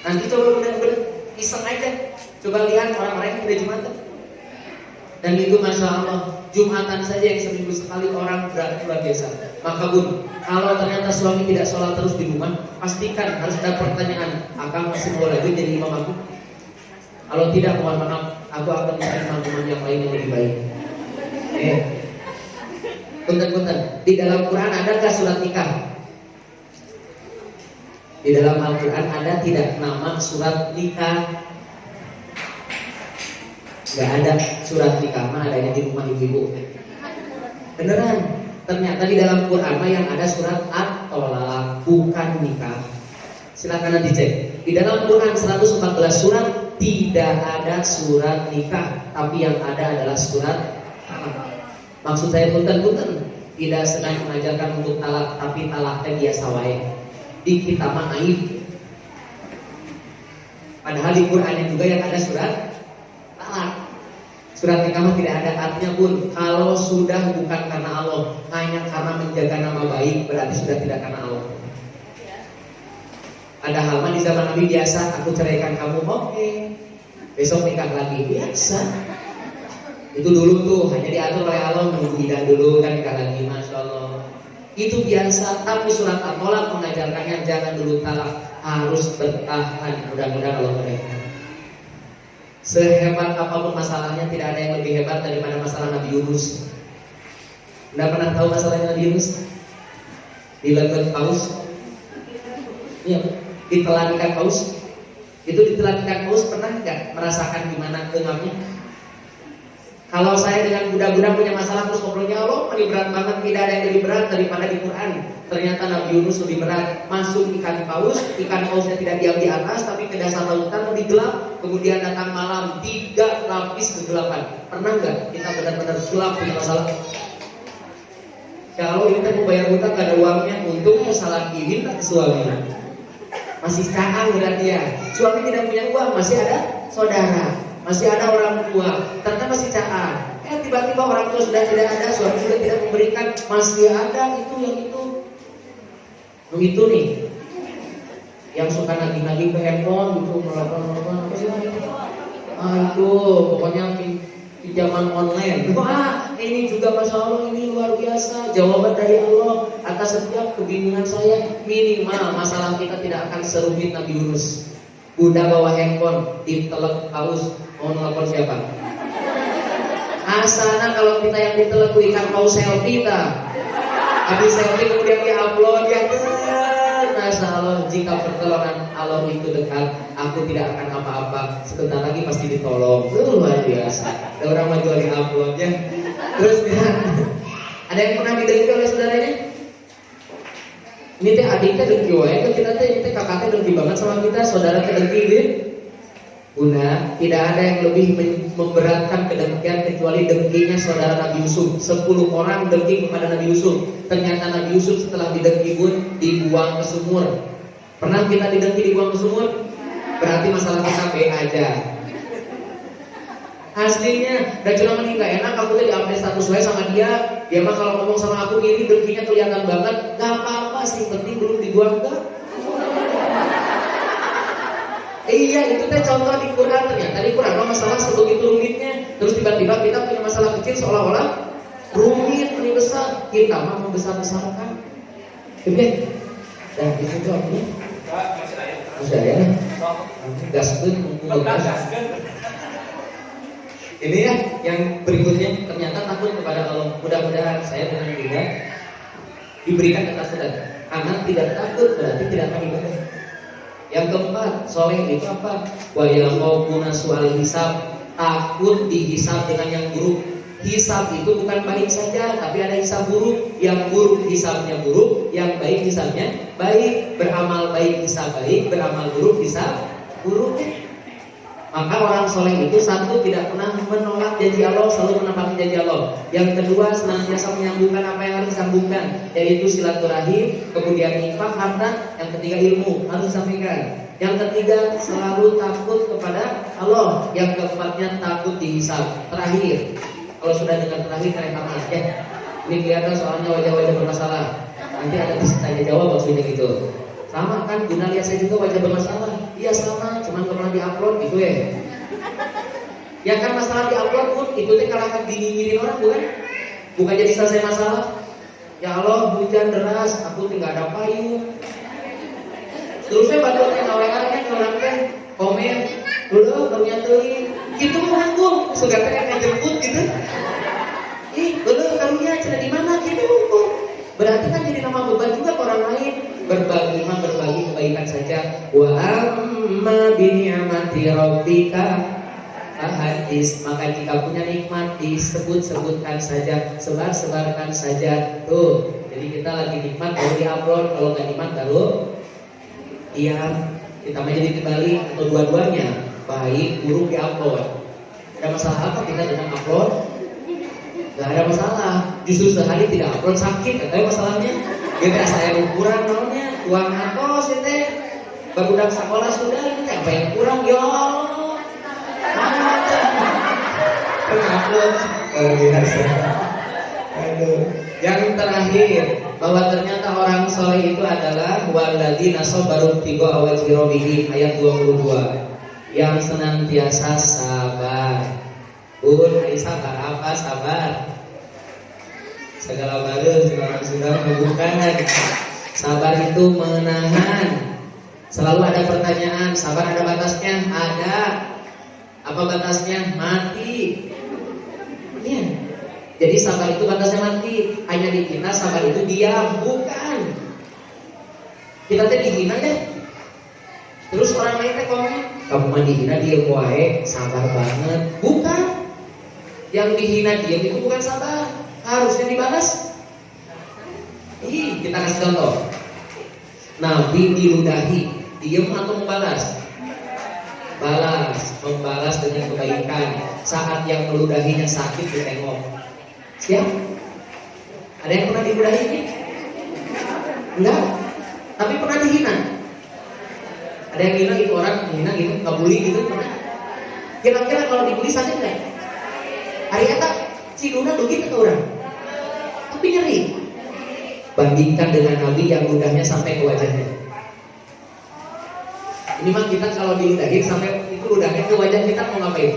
Nanti coba benar-benar iseng aja, coba lihat orang-orang yang tidak Jumatan. Dan itu Masya Allah, Jumatan saja yang seminggu sekali orang berarti luar biasa. Maka bun, kalau ternyata suami tidak sholat terus di rumah, pastikan harus ada pertanyaan, akang masih mau lagi jadi imam aku? Kalau tidak, mohon maaf, aku akan mencari imam-imam yang lain yang lebih baik. Punten-punten, di dalam Quran adakah surat nikah? Di dalam Al-Quran ada tidak nama surat nikah? Gak ada surat nikah, mah adanya di rumah ibu-ibu. Beneran, ternyata di dalam Quran yang ada surat at-tolak, bukan nikah. Silakan nanti cek. Di dalam Quran 114 surat tidak ada surat nikah, tapi yang ada adalah surat talak. Maksud saya punten-punten, tidak sedang mengajarkan untuk talak, tapi talaknya biasa wae. Di kita mah aib. Padahal di Quran juga yang ada surat talak. Surat nikah tidak ada, artinya pun kalau sudah bukan karena Allah, hanya karena menjaga nama baik, berarti sudah tidak karena Allah. Padahal mah di zaman Nabi biasa, aku ceraikan kamu, oke. Besok nikah lagi, biasa. Itu dulu tuh hanya diatur oleh Allah, menunggu idah dulu kan nikah lagi, Masya Allah. Itu biasa, tapi surat At-Tolak mengajarkannya jangan dulu talak, harus bertahan. Mudah-mudahan Allah mereka. Sehebat apapun masalahnya, tidak ada yang lebih hebat daripada masalah Nabi Yunus. Anda pernah tahu masalahnya Nabi Yunus? Dileget paus. Iya, ditelan ikan paus. Itu ditelan ikan paus, pernah nggak merasakan gimana engapnya? Kalau saya dengan budak-budak punya masalah terus ngobrolnya, Allah paling berat banget, tidak ada yang lebih berat daripada di Quran. Ternyata Nabi Yunus lebih berat. Masuk ikan pausnya tidak diam di atas, tapi ke dasar lautan lebih gelap. Kemudian datang malam, 3 lapis kegelapan. Pernah nggak kita benar-benar gelap punya masalah? Kalau kita mau bayar hutang gak ada uangnya, untungnya salah kirim ke suami. Masih caang berarti ya. Suami tidak punya uang, masih ada saudara, masih ada orang tua, ternyata masih caang. Tiba-tiba orang tua sudah tidak ada, suami sudah tidak memberikan, masih ada itu yang itu. Itu nih, yang suka nagih-nagih ke handphone gitu, melakukan apa sih itu? Itu pokoknya pinjaman online. Wah, ini juga Masya Allah, ini luar biasa. Jawaban dari Allah atas setiap kebingungan saya. Minimal masalah kita tidak akan serumit Nabi Yunus. Udah bawa handphone, ditelek paus, mau nelfon siapa? Asana kalau kita yang ditelek ikan paus selfie ta. Habis selfie kemudian di-upload ya. Masya Allah, jika pertolongan Allah itu dekat, aku tidak akan apa-apa. Sebentar lagi pasti ditolong. Luar biasa. Ada orang maju di upload ya. Terus ya, ada yang pernah didengki oleh saudaranya? Ini teh adiknya dengki wae ke kita teh, ini teh kakaknya dengki banget sama kita, saudara teh dengki gitu. Bunda, tidak ada yang lebih memberatkan kedengkian kecuali dengkinya saudara Nabi Yusuf. 10 orang dengki kepada Nabi Yusuf. Ternyata Nabi Yusuf setelah didengki pun dibuang ke sumur. Pernah kita didengki dibuang ke sumur? Berarti masalah kita B aja. Aslinya, dan cuma ini gak enak aku tuh di-update status saya sama dia. Dia mah kalau ngomong sama aku gini dengkinya kelihatan banget. Gak apa-apa sih, penting belum dibuang gak? Iya, itu teh contoh di Quran. Ternyata di Quran masalah sebegitu rumitnya. Terus tiba-tiba kita punya masalah kecil seolah-olah rumit, ini besar. Kita mah membesar-besarkan. Oke, dan itu tuh apa? Masih ada ya? Gaskeun, mumpung gas. Ini ya, yang berikutnya ternyata takut kepada Allah. Mudah-mudahan saya dengan Dinda diberikan ketakutan. Anak tidak takut berarti tidak akan ibadah. Yang keempat, soleh itu apa? Wa yakhafuna su'al hisab, takut dihisab dengan yang buruk. Hisab itu bukan baik saja, tapi ada hisab buruk. Yang buruk hisabnya buruk, yang baik hisabnya baik. Beramal baik hisab baik, beramal buruk hisab buruk. Maka orang soleh itu satu, tidak pernah menolak janji Allah, selalu menepati janji Allah. Yang kedua, senantiasa menyambungkan apa yang harus disambungkan, yaitu silaturahim, kemudian infak, harta. Yang ketiga, ilmu harus disampaikan. Yang ketiga, selalu takut kepada Allah. Yang keempatnya, takut dihisab. Terakhir, kalau sudah dengar terakhir kalian tamat ya. Ini kelihatan soalnya wajah-wajah bermasalah. Nanti ada tanya jawab maksudnya gitu. Sama kan, Guna lihat saya juga wajah bermasalah. Iya sama, cuman gak pernah di-upload gitu ya. Ya kan masalah di-upload pun itu teh kalahkan dinyinyirin orang bukan? Bukan jadi selesai masalah. Ya Allah, hujan deras, aku tinggal ada payung. Terus saya bantu teh oleh-olehnya orang teh komen, dulu barunya teuing. Gitu mah sudah teh ngejemput gitu. Ih, dulu karunya cenah di mana gitu. Berarti kan jadi nama beban juga ke orang lain. Berbagi kebaikan saja. Wa amma bi ni'mati rabbika hadis. Maka jika punya nikmat disebut-sebutkan saja, sebar-sebarkan saja. Tuh. Jadi kita lagi nikmat baru di-upload, kalau nggak nikmat baru diam. Kita mah jadi kembali atau dua-duanya, baik buruk di-upload. Ada masalah apa kita dengan upload? Gak ada masalah. Justru sehari tidak upload sakit, katanya masalahnya. Gitu saya ukuran namanya uang apa sih teh? Barudak sekolah sudah ini teh apa yang kurang ya? Upload biasa. Aduh. Yang terakhir, bahwa ternyata orang soleh itu adalah waladina sabaru tiga awal jirobihi ayat 22, yang senantiasa sabar. Sabar apa sabar? Segala baru orang sudah membukakan. Sabar itu menahan. Selalu ada pertanyaan. Sabar ada batasnya? Ada. Apa batasnya? Mati. Ya. Jadi sabar itu batasnya mati. Hanya dihina, sabar itu diam. Bukan. Kita teh dihina ya. Terus orang lain teh komen, kamu mah dihina diam wae, sabar banget. Bukan. Yang dihina diam itu bukan sabar. Harusnya dibalas. Kita kasih contoh. Nabi diludahi, diam atau membalas? Balas, membalas dengan kebaikan. Saat yang meludahinya sakit ditengok. Siap? Ada yang pernah diludahi ini? Enggak. Tapi pernah dihina. Ada yang hina gitu, orang hina gitu, ngebully gitu pernah. Kira-kira kalau dibully sakit nggak? Hari eta si Duna begitu ke orang. Tapi nyeri. Bandingkan dengan Nabi yang ludahnya sampai ke wajahnya. Ini mah kita kalau diludahin sampai itu ludahnya ke wajah kita mau ngapain?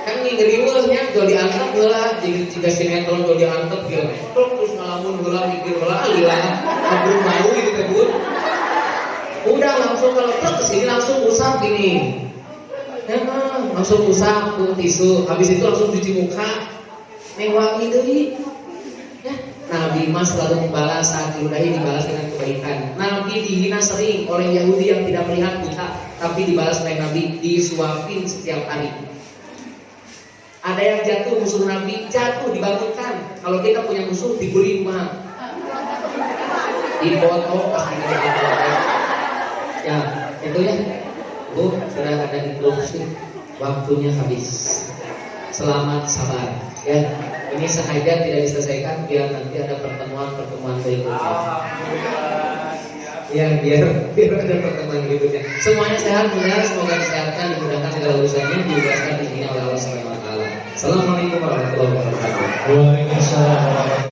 Kan ngeriweuhnya kalau diangkat heula jika sinetron kalau diangkat gitu. Terus ngalamun heula mikir heula alilah kabur mau gitu teh Bun. Udah langsung kalau truk kesini langsung usap gini. Langsung usap tuh tisu, habis itu langsung cuci muka, wangi deui. Ya, Nabi mas selalu membalas saat diludahi, dibalas dengan kebaikan. Nabi dihina sering oleh Yahudi yang tidak melihat buta, tapi dibalas oleh Nabi, disuapin setiap hari. Ada yang jatuh musuh Nabi, jatuh dibangunkan. Kalau kita punya musuh dibully mah, dipoto pasti kita. Ya, itu ya. Bu, sudah ada instruksi. Waktunya habis. Selamat sabar. Ya, ini sengaja tidak diselesaikan biar nanti ada pertemuan berikutnya. Ya, biar ada pertemuan berikutnya. Semuanya sehat, benar. Semoga disehatkan, dimudahkan segala urusannya, dibebaskan di sini oleh Allah Subhanahu wa taala. Assalamualaikum warahmatullahi wabarakatuh. Waalaikumsalam.